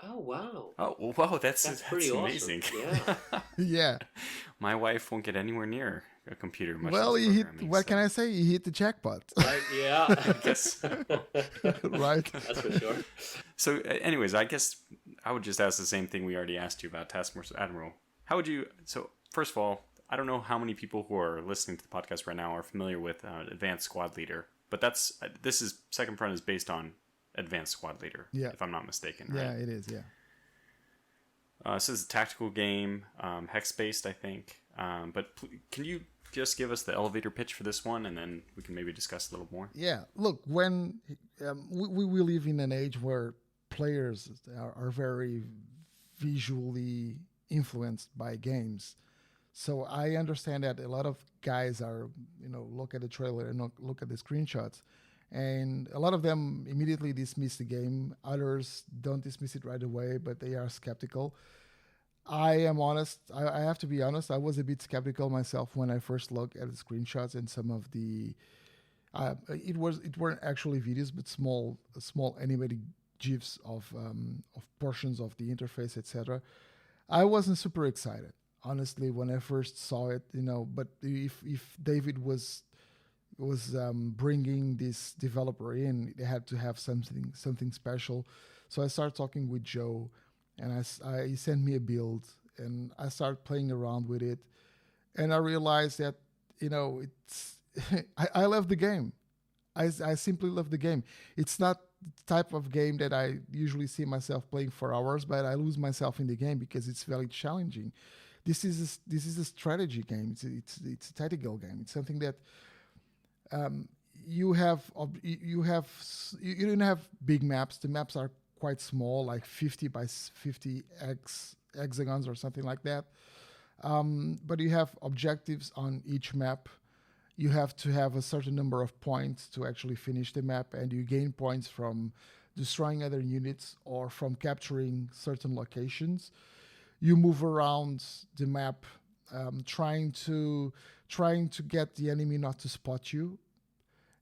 Oh wow! Oh wow! That's pretty amazing. Awesome. Yeah. Yeah. My wife won't get anywhere near a computer. Well, what can I say? He hit the jackpot. Right? Yeah. I guess. Right. That's for sure. So, anyways, I guess I would just ask the same thing we already asked you about Task Force Admiral. How would you? So, first of all, I don't know how many people who are listening to the podcast right now are familiar with Advanced Squad Leader, but Second Front is based on Advanced Squad Leader, if I'm not mistaken. Right? Yeah, it is. Yeah. So it's a tactical game, hex based, I think. But can you just give us the elevator pitch for this one, and then we can maybe discuss a little more? Yeah, look, when we live in an age where players are very visually influenced by games. So I understand that a lot of guys are, look at the trailer and look at the screenshots, and a lot of them immediately dismiss the game. Others don't dismiss it right away, but they are skeptical. I am honest. I have to be honest. I was a bit skeptical myself when I first looked at the screenshots and some of the. It weren't actually videos, but small animated gifs of portions of the interface, etc. I wasn't super excited, honestly, when I first saw it. But if David was bringing this developer in, they had to have something special. So I started talking with Joe, and he sent me a build, and I started playing around with it, and I realized that it's I love the game. I simply love the game. It's not the type of game that I usually see myself playing for hours, but I lose myself in the game because it's very challenging. This is a strategy game. It's a tactical game. It's something that you don't have big maps. The maps are quite small, like 50 by 50 hexagons or something like that. But you have objectives on each map. You have to have a certain number of points to actually finish the map, and you gain points from destroying other units or from capturing certain locations. You move around the map, trying to get the enemy not to spot you,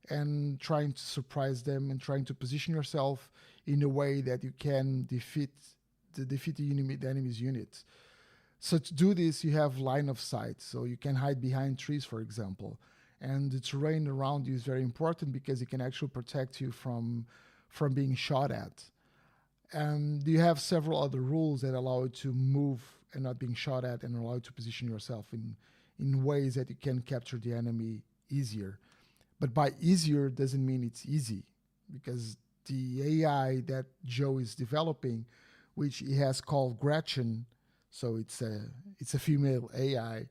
and trying to surprise them, and trying to position yourself in a way that you can defeat the enemy's units. So to do this, you have line of sight, so you can hide behind trees, for example. And the terrain around you is very important because it can actually protect you from being shot at. And you have several other rules that allow you to move and not being shot at, and allow you to position yourself in ways that you can capture the enemy easier. But by easier doesn't mean it's easy, because the AI that Joe is developing, which he has called Gretchen, so it's a female AI.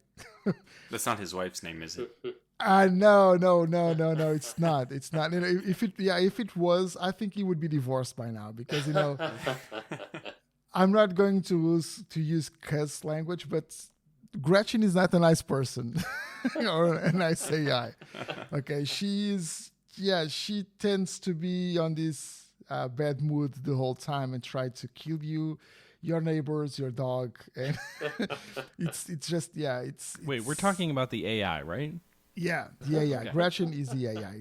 That's not his wife's name, is it? No, it's not. It's not. If it was, I think he would be divorced by now, because I'm not going to use cuss language, but Gretchen is not a nice person or a nice AI. Okay, she tends to be on this bad mood the whole time and try to kill you, your neighbors, your dog, and it's just it's. Wait, we're talking about the AI, right? Yeah, the AI. Okay. Gretchen is the AI.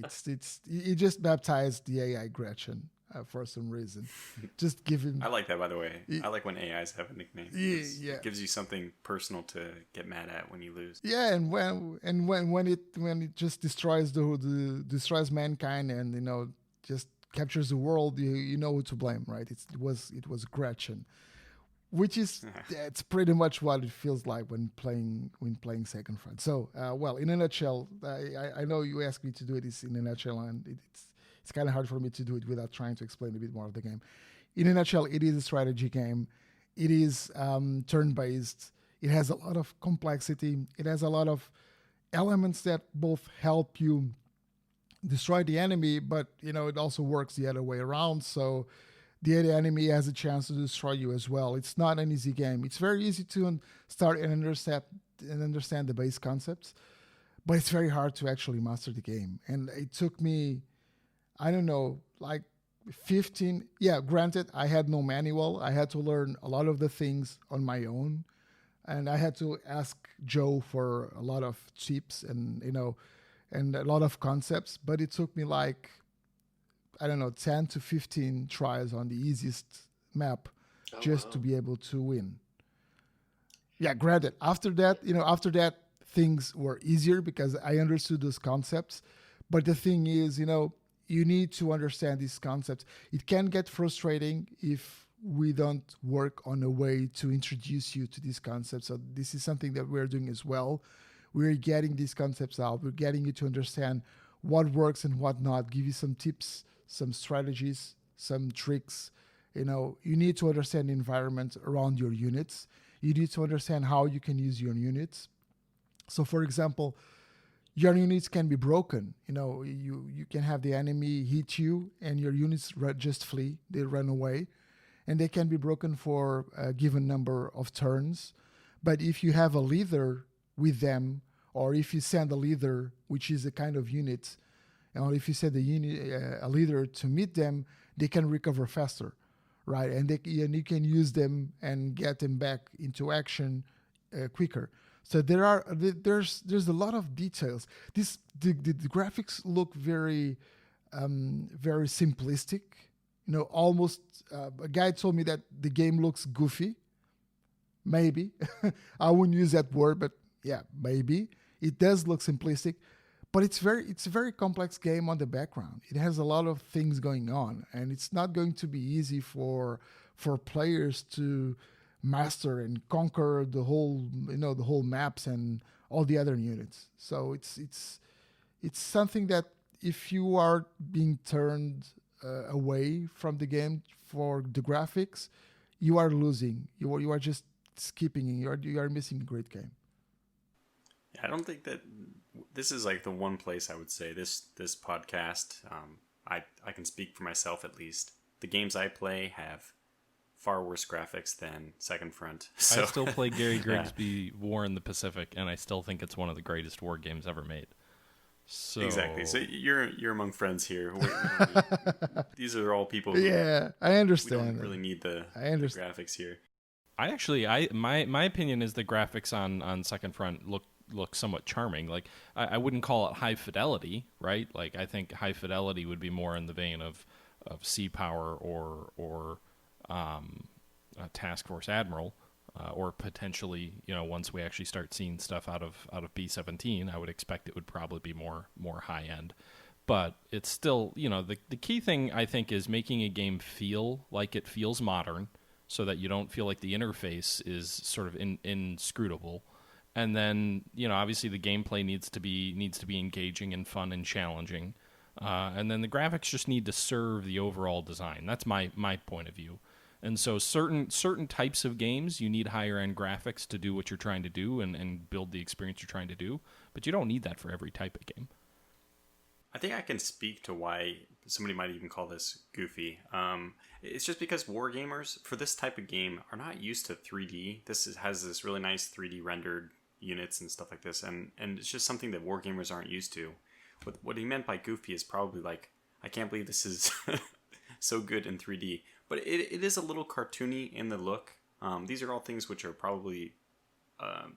He just baptized the AI Gretchen for some reason. Just give him. I like that, by the way. I like when AIs have a nickname. Yeah. It gives you something personal to get mad at when you lose. Yeah, and when it just destroys destroys mankind, and just captures the world, you know who to blame, right? It was Gretchen. Which is it's pretty much what it feels like when playing Second Front. So, in a nutshell, I know you asked me to do this in a nutshell, and it's kind of hard for me to do it without trying to explain a bit more of the game. In a nutshell, it is a strategy game. It is turn-based. It has a lot of complexity. It has a lot of elements that both help you destroy the enemy, but it also works the other way around. So the other enemy has a chance to destroy you as well. It's not an easy game. It's very easy to start and understand the base concepts, but it's very hard to actually master the game. And it took me, I don't know, like 15. Yeah, granted, I had no manual. I had to learn a lot of the things on my own, and I had to ask Joe for a lot of tips and a lot of concepts. But it took me like, I don't know, 10 to 15 tries on the easiest map to be able to win. Yeah, granted, after that, things were easier because I understood those concepts. But the thing is, you need to understand these concepts. It can get frustrating if we don't work on a way to introduce you to these concepts. So this is something that we're doing as well. We're getting these concepts out. We're getting you to understand what works and what not, give you some tips, some strategies, some tricks. You need to understand the environment around your units. You need to understand how you can use your units. So, for example, your units can be broken. You can have the enemy hit you and your units just flee. They run away, and they can be broken for a given number of turns. But if you have a leader with them, or if you send a leader, which is a kind of unit, or if you send a leader to meet them, they can recover faster, right? And you can use them and get them back into action quicker. So there's a lot of details. The graphics look very very simplistic. Almost a guy told me that the game looks goofy. Maybe I wouldn't use that word, but yeah, maybe it does look simplistic. But it's a very complex game on the background. It has a lot of things going on, and it's not going to be easy for players to master and conquer the whole maps and all the other units. So it's something that if you are being turned away from the game for the graphics, you are losing. You are just skipping. You are missing a great game. I don't think that this is like the one place I would say this podcast. I can speak for myself at least. The games I play have far worse graphics than Second Front. So, I still play Gary Grigsby War in the Pacific, and I still think it's one of the greatest war games ever made. So exactly. So you're among friends here. These are all people. I understand. We don't really need the graphics here. My opinion is the graphics on Second Front look somewhat charming. Like I wouldn't call it high fidelity, right? Like I think high fidelity would be more in the vein of Sea Power or Task Force Admiral, or potentially, once we actually start seeing stuff out of B-17, I would expect it would probably be more high end. But it's still, the key thing I think is making a game feel like it feels modern, so that you don't feel like the interface is sort of inscrutable. And then, obviously the gameplay needs to be engaging and fun and challenging. And then the graphics just need to serve the overall design. That's my point of view. And so certain types of games, you need higher end graphics to do what you're trying to do and build the experience you're trying to do. But you don't need that for every type of game. I think I can speak to why somebody might even call this goofy. It's just because wargamers, for this type of game, are not used to 3D. Has this really nice 3D rendered units and stuff like this. And it's just something that wargamers aren't used to. What he meant by goofy is probably like, I can't believe this is so good in 3D. But it is a little cartoony in the look. These are all things which are probably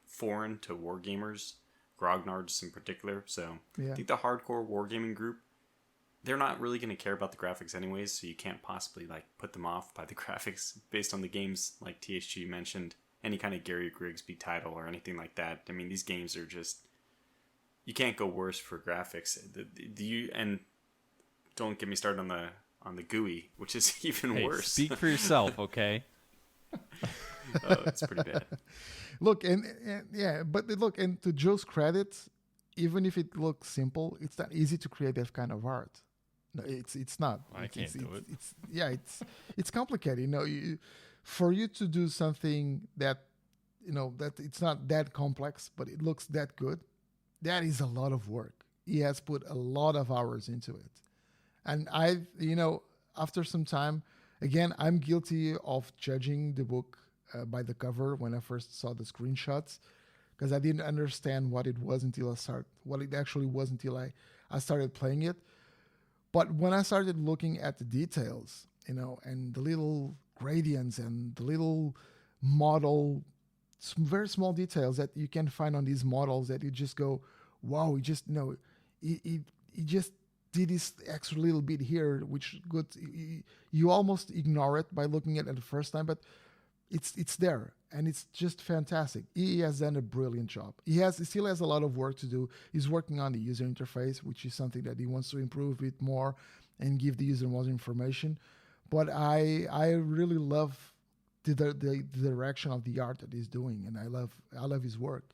foreign to wargamers, grognards in particular. So yeah. I think the hardcore wargaming group, they're not really going to care about the graphics anyways, so you can't possibly like put them off by the graphics based on the games like THG mentioned, any kind of Gary Grigsby title or anything like that. I mean, these games are just, you can't go worse for graphics. And don't get me started on the GUI, which is even worse. Speak for yourself, okay? It's pretty bad. Look, and to Joe's credit, even if it looks simple, it's not easy to create that kind of art. No, it's not. I can't do it. It's complicated. For you to do something that that it's not that complex, but it looks that good, that is a lot of work. He has put a lot of hours into it. And after some time, again, I'm guilty of judging the book by the cover when I first saw the screenshots, because I didn't understand what it was until I started playing it. But when I started looking at the details, and the little gradients and the little model, some very small details that you can find on these models that you just go, wow, he just did this extra little bit here, which good. You almost ignore it by looking at it the first time, but it's there, and it's just fantastic. He has done a brilliant job. He still has a lot of work to do. He's working on the user interface, which is something that he wants to improve it more and give the user more information. But I really love the direction of the art that he's doing, and I love his work.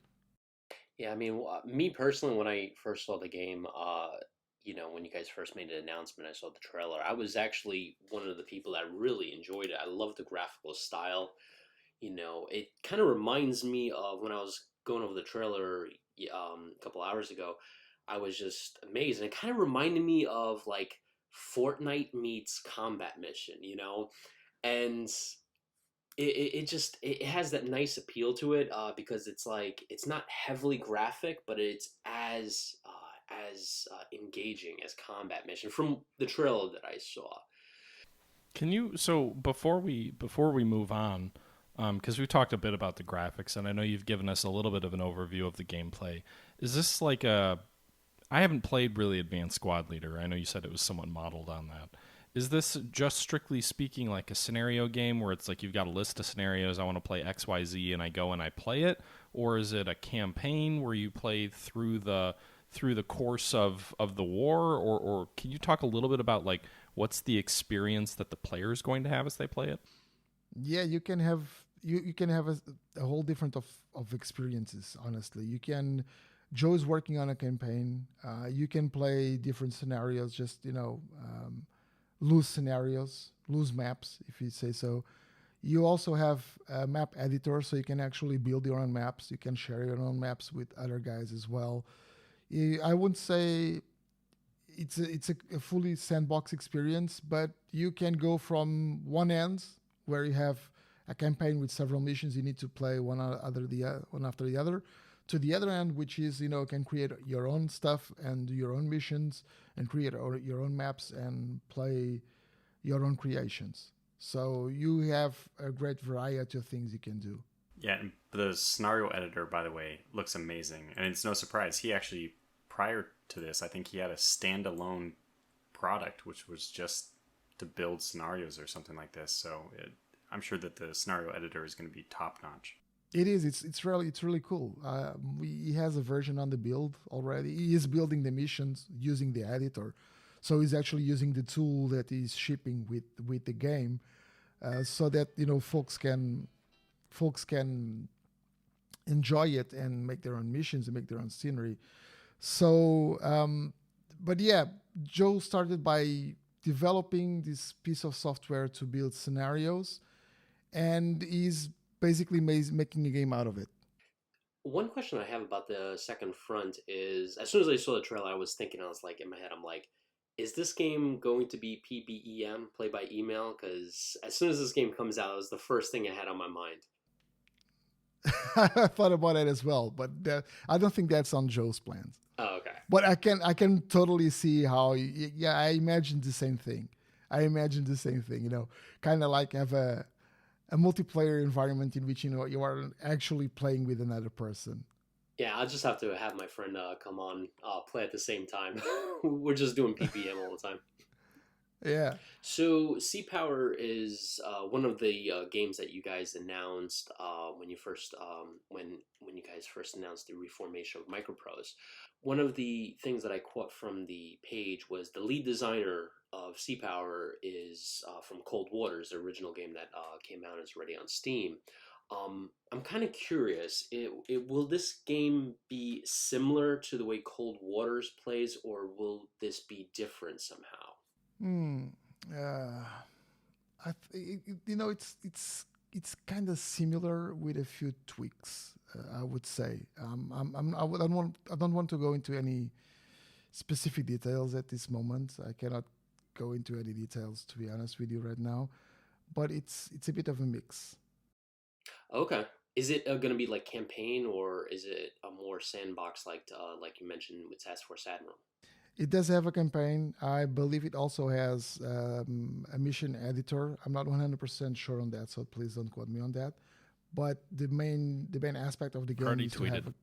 Yeah, I mean, me personally, when I first saw the game, when you guys first made an announcement, I saw the trailer. I was actually one of the people that really enjoyed it. I love the graphical style. It kind of reminds me of when I was going over the trailer a couple hours ago. I was just amazed. And it kind of reminded me of like Fortnite meets combat mission, and it has that nice appeal to it, because it's like it's not heavily graphic, but it's as engaging as combat mission from the trailer that I saw. So before we move on, because we talked a bit about the graphics, and I know you've given us a little bit of an overview of the gameplay. Is this like I haven't played really Advanced Squad Leader. I know you said it was somewhat modeled on that. Is this just strictly speaking like a scenario game where it's like you've got a list of scenarios, I want to play XYZ, and I go and I play it? Or is it a campaign where you play through the course of the war? Or can you talk a little bit about like what's the experience that the player is going to have as they play it? Yeah, you can have a whole different of experiences, honestly. Joe is working on a campaign. You can play different scenarios, just, loose scenarios, loose maps, if you say so. You also have a map editor, so you can actually build your own maps. You can share your own maps with other guys as well. I wouldn't say it's a fully sandbox experience, but you can go from one end where you have a campaign with several missions you need to play one after the other, to the other end, which is, can create your own stuff and do your own missions and create your own maps and play your own creations. So you have a great variety of things you can do. Yeah, and the scenario editor, by the way, looks amazing. And it's no surprise. He actually, prior to this, I think he had a standalone product, which was just to build scenarios or something like this. So I'm sure that the scenario editor is going to be top notch. It is. It's really cool. He has a version on the build already. He is building the missions using the editor, so he's actually using the tool that he's shipping with the game, so that folks can enjoy it and make their own missions and make their own scenery. So, but yeah, Joe started by developing this piece of software to build scenarios, and he's basically making a game out of it. One question I have about the second front is, as soon as I saw the trailer, I was like, in my head, I'm like, is this game going to be PBEM, play by email? Because as soon as this game comes out, it was the first thing I had on my mind. I thought about it as well, but I don't think that's on Joe's plans. Oh, okay. But I can totally see how. Yeah, I imagined the same thing. Kind of like have a multiplayer environment in which you are actually playing with another person. Yeah, I'll just have to have my friend come on, play at the same time. We're just doing PPM all the time. Yeah. So Sea Power is one of the games that you guys announced when you guys first announced the reformation of Microprose. One of the things that I caught from the page was the lead designer of Sea Power is from Cold Waters, the original game that came out and is already on Steam. I'm kind of curious. Will this game be similar to the way Cold Waters plays, or will this be different somehow? It's kind of similar with a few tweaks, I would say. I don't want to go into any specific details at this moment. I cannot go into any details, to be honest with you right now, but it's a bit of a mix. Okay. Is it going to be like campaign, or is it a more sandbox like you mentioned with Task Force Admiral? It does have a campaign. I believe it also has a mission editor. I'm not 100% sure on that, so please don't quote me on that. But the main aspect of the game Already is tweeted. to have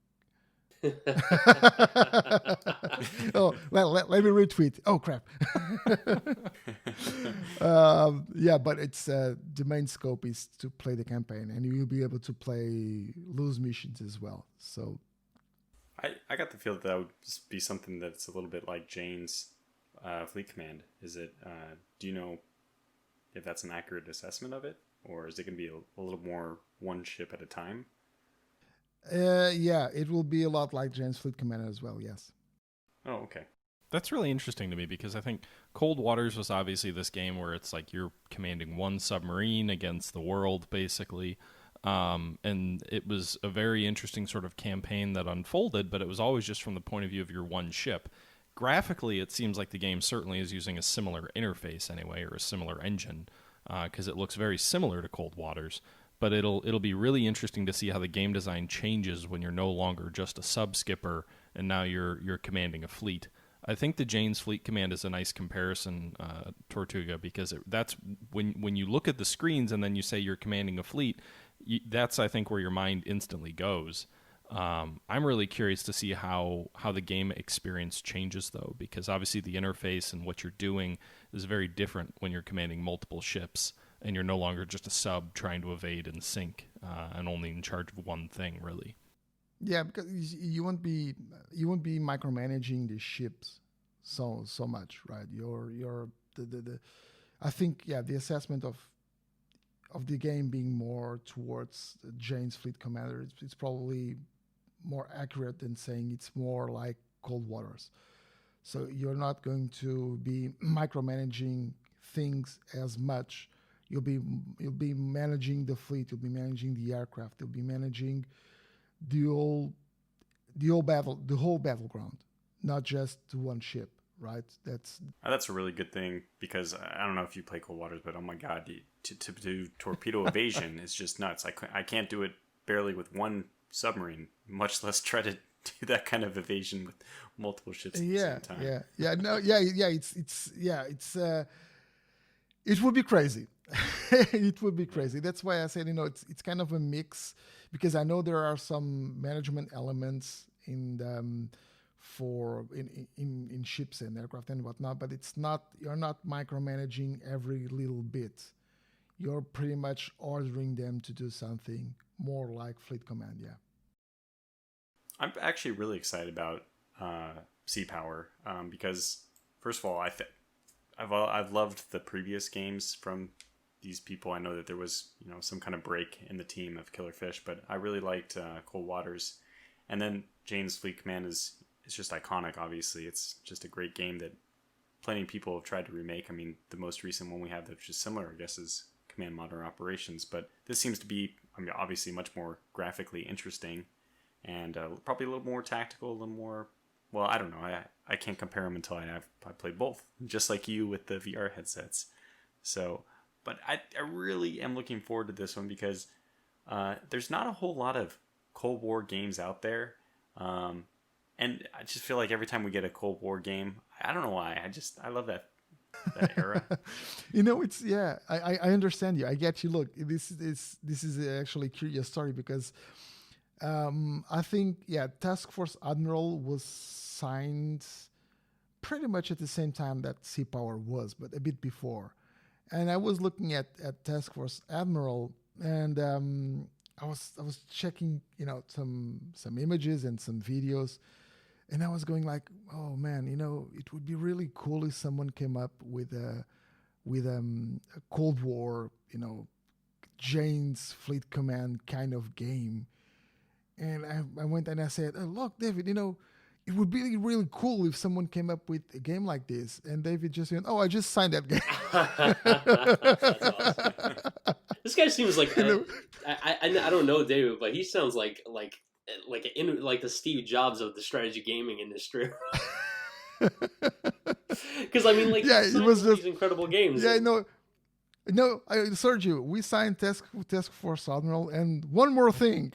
oh, well, let me retweet. Oh, crap. Yeah, but it's the main scope is to play the campaign, and you'll be able to play loose missions as well. So I got the feel that would be something that's a little bit like Jane's Fleet Command. Is it? Do you know if that's an accurate assessment of it, or is it going to be a little more one ship at a time? Yeah, it will be a lot like Jane's Fleet Command as well. Yes. Oh, okay. That's really interesting to me because I think Cold Waters was obviously this game where it's like you're commanding one submarine against the world, basically. And it was a very interesting sort of campaign that unfolded, but it was always just from the point of view of your one ship. Graphically, it seems like the game certainly is using a similar interface anyway, or a similar engine, because it looks very similar to Cold Waters. But it'll be really interesting to see how the game design changes when you're no longer just a sub skipper and now you're commanding a fleet. I think the Jane's Fleet Command is a nice comparison, Tortuga, because that's when you look at the screens and then you say you're commanding a fleet, that's, I think, where your mind instantly goes. I'm really curious to see how the game experience changes, though, because obviously the interface and what you're doing is very different when you're commanding multiple ships and you're no longer just a sub trying to evade and sink and only in charge of one thing, really. Yeah, because you won't be micromanaging the ships so much, right? I think the assessment of the game being more towards Jane's Fleet Commander, it's probably more accurate than saying it's more like Cold Waters. So you're not going to be micromanaging things as much. You'll be managing the fleet. You'll be managing the aircraft. You'll be managing the whole battleground, not just one ship, right? That's a really good thing, because I don't know if you play Cold Waters, but oh my god, to do torpedo evasion is just nuts. I can't do it barely with one submarine, much less try to do that kind of evasion with multiple ships at the same time. It would be crazy. It would be crazy. That's why I said, it's kind of a mix, because I know there are some management elements in ships and aircraft and whatnot, but you're not micromanaging every little bit. You're pretty much ordering them to do something more like Fleet Command. Yeah. I'm actually really excited about Sea Power, because first of all, I've loved the previous games from these people. I know that there was some kind of break in the team of Killer Fish, but I really liked Cold Waters, and then Jane's Fleet Command is just iconic. Obviously, it's just a great game that plenty of people have tried to remake. I mean, the most recent one we have that's just similar, I guess, is Command Modern Operations, but this seems to be, obviously much more graphically interesting, and probably a little more tactical, a little more. Well, I don't know. I can't compare them until I played both, just like you with the VR headsets. So, but I really am looking forward to this one, because there's not a whole lot of Cold War games out there. And I just feel like every time we get a Cold War game, I don't know why. I love that era. I understand you. I get you. Look, this is actually a curious story, because I think, Task Force Admiral was signed pretty much at the same time that Sea Power was, but a bit before. And I was looking at Task Force Admiral, and I was checking, some images and some videos, and I was going like, oh man, it would be really cool if someone came up with a Cold War, Jane's Fleet Command kind of game. And I went and I said, oh, look, David, it would be really cool if someone came up with a game like this. And David just went, oh, I just signed that game. That's awesome. This guy seems like I don't know David, but he sounds like the Steve Jobs of the strategy gaming industry. Because it was just these incredible games. Yeah, No, Sergio, we signed Task Force Admiral, and one more thing.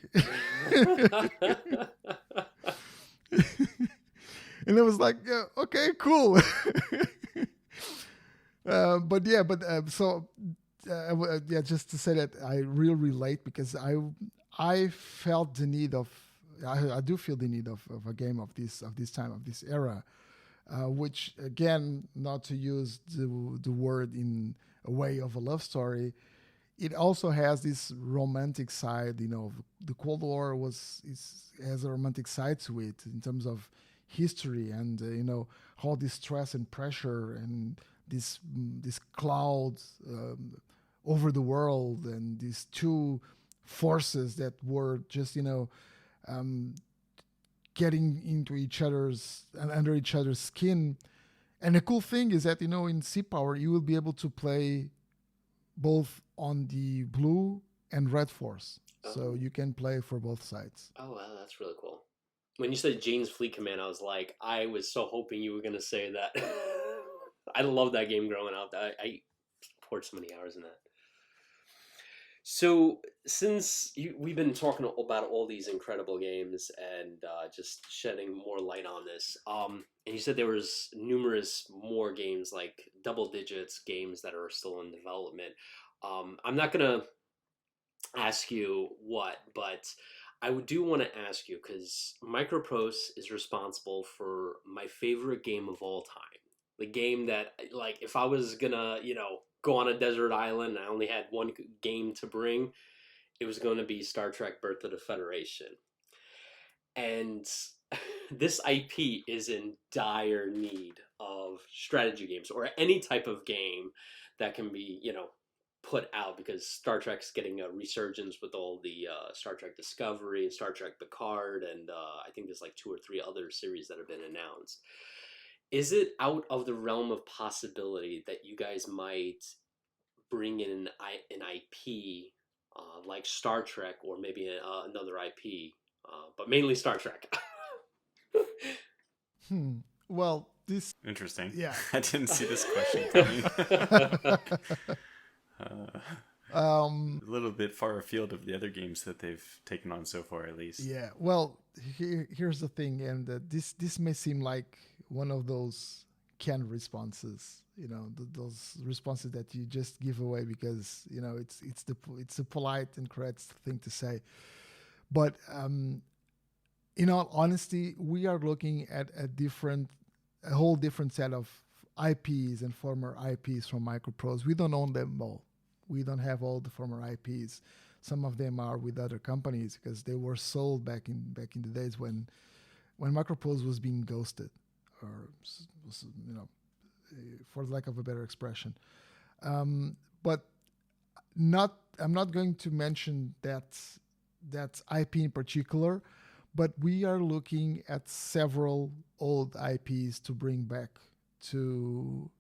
And it was like, yeah, okay, cool. Just to say that I really relate, because I felt the need of, I do feel the need of a game of this time, of this era, which, again, not to use the word in a way of a love story, it also has this romantic side. The Cold War has a romantic side to it in terms of history, and all this stress and pressure and this cloud over the world, and these two forces that were just getting into each other's and under each other's skin. And the cool thing is that, in Sea Power, you will be able to play both on the blue and red force. So you can play for both sides. Oh, wow, that's really cool. When you said Jane's Fleet Command, I was so hoping you were going to say that. I loved that game growing up. I poured so many hours in that. So, we've been talking about all these incredible games and just shedding more light on this, and you said there was numerous more games, like double digits games that are still in development. I'm not going to ask you what, but I do want to ask you because Microprose is responsible for my favorite game of all time. The game that, like, if I was gonna, go on a desert island and I only had one game to bring, it was going to be Star Trek Birth of the Federation. And this IP is in dire need of strategy games or any type of game that can be, put out, because Star Trek's getting a resurgence with all the Star Trek Discovery and Star Trek Picard, and I think there's like 2 or 3 other series that have been announced. Is it out of the realm of possibility that you guys might bring in an IP like Star Trek, or maybe another IP, but mainly Star Trek? Well, this... Interesting. Yeah. I didn't see this question coming. A little bit far afield of the other games that they've taken on so far, at least. Yeah. Well, here's the thing, and this may seem like one of those canned responses, those responses that you just give away because it's a polite and correct thing to say. But in all honesty, we are looking at a whole different set of IPs and former IPs from Microprose. We don't own them all. We don't have all the former IPs. Some of them are with other companies because they were sold back in the days when Microprose was being ghosted, or for lack of a better expression. But I'm not going to mention that IP in particular, but we are looking at several old IPs to bring back to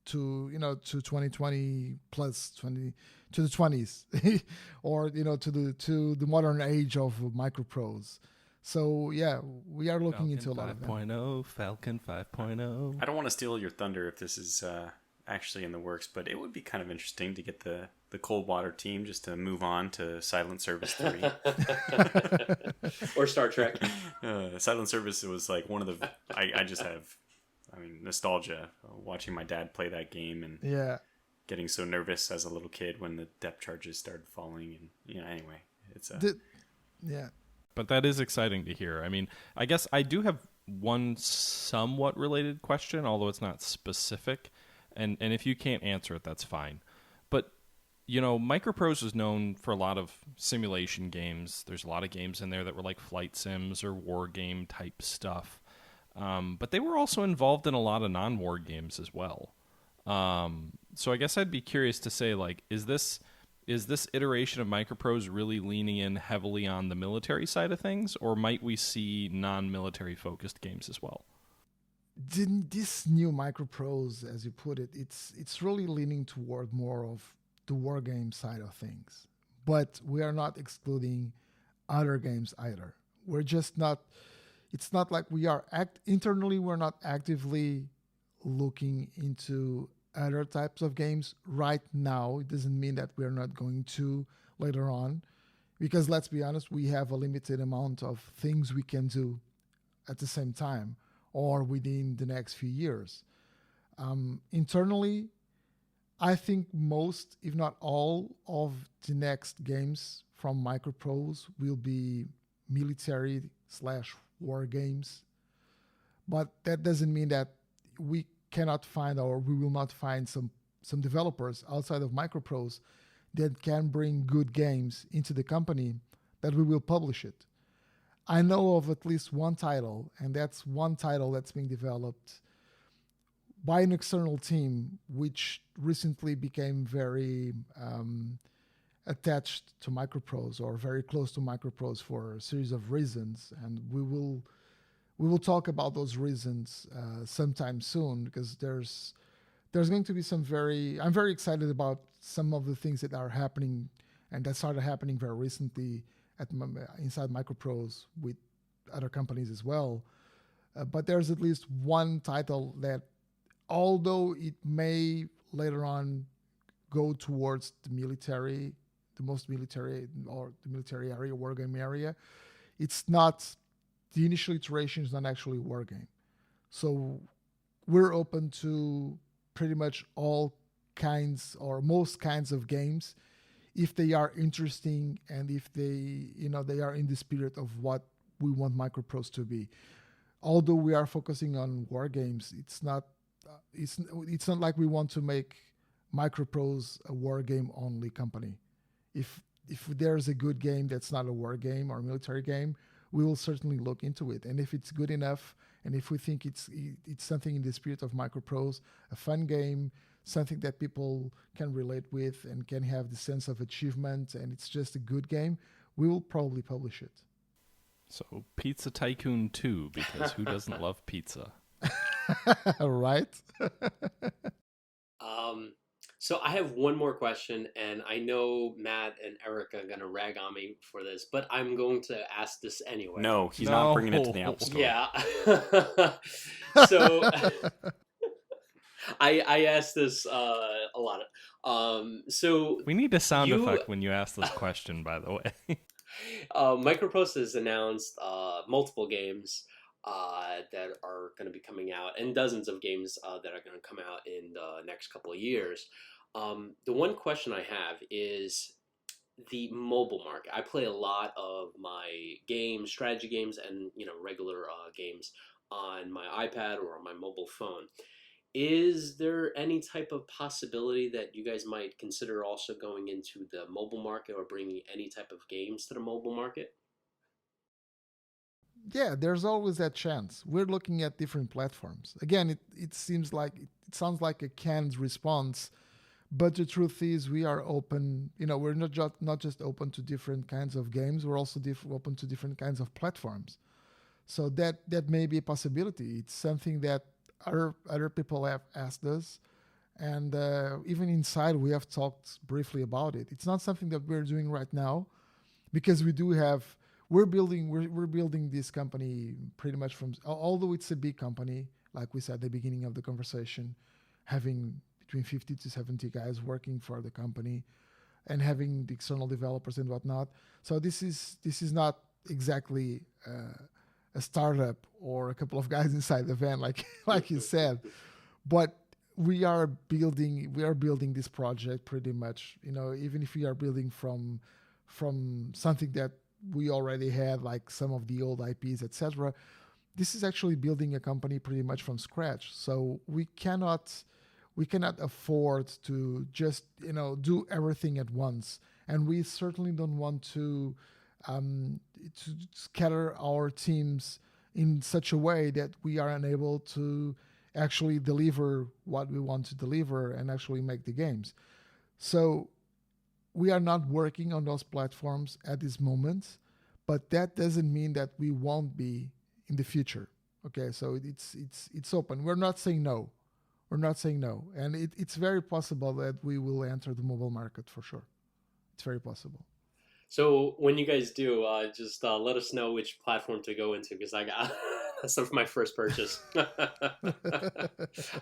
2020 plus 20 to the 20s or to the modern age of Microprose. So yeah, we are looking into a lot of them. 5.0, Falcon 5.0. I don't want to steal your thunder if this is actually in the works, but it would be kind of interesting to get the Coldwater team just to move on to Silent Service 3. Or Star Trek. Silent Service was like one of the... I just have... nostalgia watching my dad play that game and getting so nervous as a little kid when the depth charges started falling, and anyway, it's But that is exciting to hear. I mean, I guess I do have one somewhat related question, although it's not specific, and if you can't answer it, that's fine. But Microprose is known for a lot of simulation games. There's a lot of games in there that were like flight sims or war game type stuff. But they were also involved in a lot of non-war games as well. So I guess I'd be curious to say, like, is this iteration of Microprose really leaning in heavily on the military side of things, or might we see non-military focused games as well? This new Microprose, as you put it, it's really leaning toward more of the war game side of things. But we are not excluding other games either. We're just not... It's not like we are internally, we're not actively looking into other types of games right now. It doesn't mean that we're not going to later on, because let's be honest, we have a limited amount of things we can do at the same time or within the next few years. Internally, I think most, if not all, of the next games from Microprose will be military/war games, but that doesn't mean that we cannot find, or we will not find some developers outside of Microprose that can bring good games into the company, that we will publish it. I know of at least one title, and that's one title that's being developed by an external team, which recently became very attached to Microprose, or very close to Microprose, for a series of reasons, and we will talk about those reasons sometime soon, because there's going to be I'm very excited about some of the things that are happening and that started happening very recently inside Microprose with other companies as well. But there's at least one title that, although it may later on go towards the military, the most military or the military area, wargame area, it's not, the initial iteration is not actually a wargame. So we're open to pretty much all kinds or most kinds of games if they are interesting and if they, they are in the spirit of what we want Microprose to be. Although we are focusing on war games, it's not like we want to make Microprose a war game only company. If there's a good game that's not a war game or a military game, we will certainly look into it. And if it's good enough, and if we think it's something in the spirit of Microprose, a fun game, something that people can relate with and can have the sense of achievement, and it's just a good game, we will probably publish it. So Pizza Tycoon 2, because who doesn't love pizza? Right? So I have one more question, and I know Matt and Eric are going to rag on me for this, but I'm going to ask this anyway. No, he's not bringing it to the Apple Store. Yeah. So I asked this a lot. So we need a sound effect when you ask this question, by the way. Microprose has announced multiple games that are going to be coming out, and dozens of games that are going to come out in the next couple of years. The one question I have is the mobile market. I play a lot of my games, strategy games, and regular games on my iPad or on my mobile phone. Is there any type of possibility that you guys might consider also going into the mobile market or bringing any type of games to the mobile market? Yeah, there's always that chance. We're looking at different platforms. Again, it sounds like a canned response, but the truth is we are open. We're not just open to different kinds of games. We're also open to different kinds of platforms. So that may be a possibility. It's something that other people have asked us, and even inside we have talked briefly about it. It's not something that we're doing right now, because we're building this company pretty much from, although it's a big company, like we said at the beginning of the conversation, having between 50 to 70 guys working for the company and having the external developers and whatnot. So this is not exactly a startup or a couple of guys inside the van, like you said, but we are building this project pretty much, even if we are building from something that we already had, like some of the old IPs, etc. This is actually building a company pretty much from scratch. So we cannot afford to just do everything at once, and we certainly don't want to scatter our teams in such a way that we are unable to actually deliver what we want to deliver and actually make the games. So we are not working on those platforms at this moment, but that doesn't mean that we won't be in the future. Okay, so it's open. We're not saying no. And it's very possible that we will enter the mobile market for sure. It's very possible. So when you guys do, just let us know which platform to go into, because I got that's my first purchase.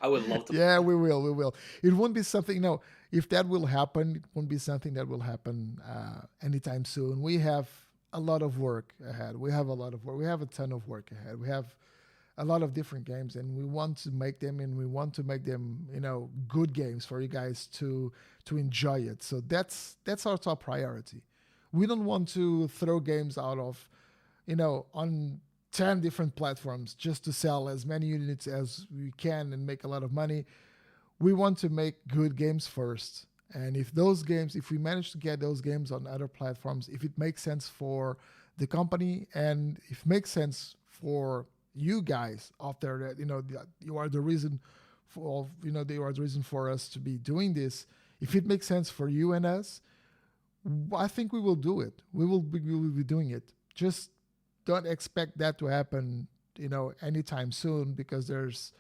I would love to. Yeah, we will. It won't be something. No, if that will happen, it won't be something that will happen anytime soon. We have a lot of work ahead. We have a ton of work ahead. We have a lot of different games, and we want to make them, good games for you guys to enjoy it. So that's our top priority. We don't want to throw games out of, on 10 different platforms just to sell as many units as we can and make a lot of money. We want to make good games first. And if we manage to get those games on other platforms, if it makes sense for the company and if it makes sense for you guys out there, that you are the reason for us to be doing this. If it makes sense for you and us, I think we will do it. We will be doing it. Just don't expect that to happen, anytime soon, because there's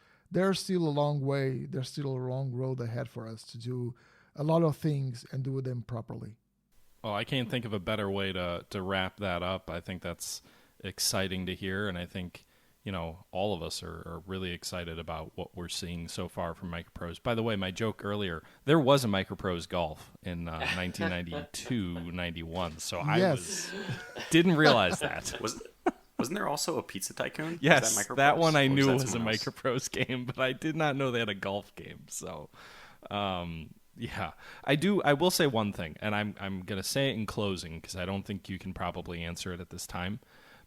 still a long way. There's still a long road ahead for us to do a lot of things and do them properly. Oh, I can't think of a better way to wrap that up. I think that's exciting to hear, and I think, all of us are really excited about what we're seeing so far from Microprose. By the way, my joke earlier, there was a Microprose Golf in 1992-91, so Yes. didn't realize that. Wasn't there also a Pizza Tycoon? Yes, Was that one I Or knew that was a someone else? Microprose game, but I did not know they had a golf game. So, yeah, I will say one thing, and I'm gonna say it in closing because I don't think you can probably answer it at this time.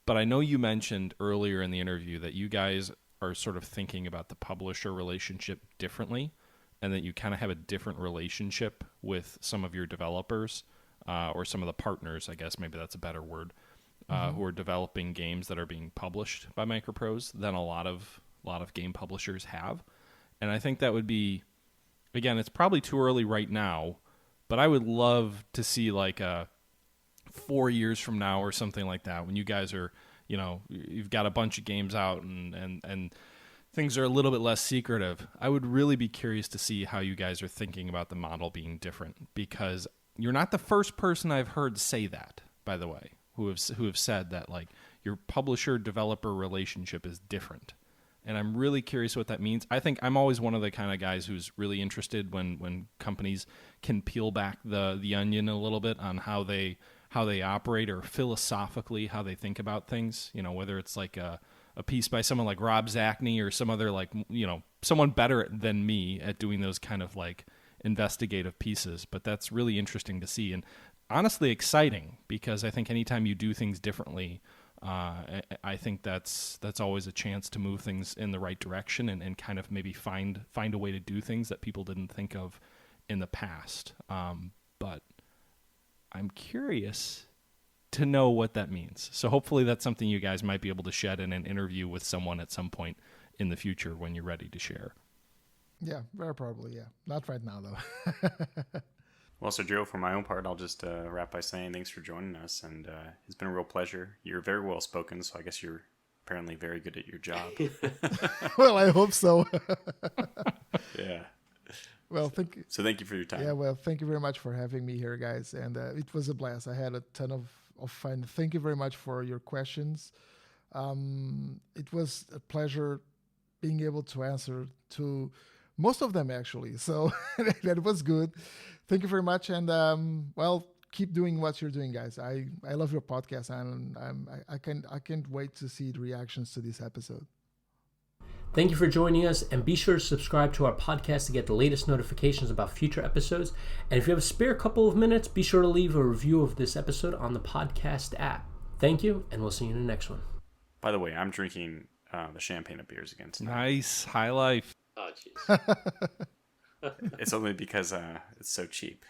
But I know you mentioned earlier in the interview that you guys are sort of thinking about the publisher relationship differently, and that you kind of have a different relationship with some of your developers, or some of the partners, I guess maybe that's a better word, who are developing games that are being published by Microprose than a lot of game publishers have. And I think that would be, again, it's probably too early right now, but I would love to see like a 4 years from now or something like that, when you guys are, you've got a bunch of games out and things are a little bit less secretive. I would really be curious to see how you guys are thinking about the model being different, because you're not the first person I've heard say that, by the way, who have said that like your publisher developer relationship is different. And I'm really curious what that means. I think I'm always one of the kind of guys who's really interested when companies can peel back the onion a little bit on how they operate, or philosophically how they think about things. Whether it's like a piece by someone like Rob Zacny or some other someone better than me at doing those kind of like investigative pieces. But that's really interesting to see, and honestly exciting, because I think anytime you do things differently, I think that's always a chance to move things in the right direction and kind of maybe find a way to do things that people didn't think of in the past. But I'm curious to know what that means. So hopefully that's something you guys might be able to shed in an interview with someone at some point in the future when you're ready to share. Yeah, very probably. Yeah, not right now though. Well, Sergio, for my own part, I'll just wrap by saying thanks for joining us, and it's been a real pleasure. You're very well spoken, so I guess you're apparently very good at your job. Well, I hope so. Yeah. Well, thank you. So thank you for your time. Yeah, well, thank you very much for having me here, guys. And it was a blast. I had a ton of fun. Thank you very much for your questions. It was a pleasure being able to answer to most of them, actually. So that was good. Thank you very much. And, well, keep doing what you're doing, guys. I love your podcast, and I can't wait to see the reactions to this episode. Thank you for joining us, and be sure to subscribe to our podcast to get the latest notifications about future episodes. And if you have a spare couple of minutes, be sure to leave a review of this episode on the podcast app. Thank you, and we'll see you in the next one. By the way, I'm drinking the champagne of beers again tonight. Nice. High life. Oh, jeez. It's only because it's so cheap.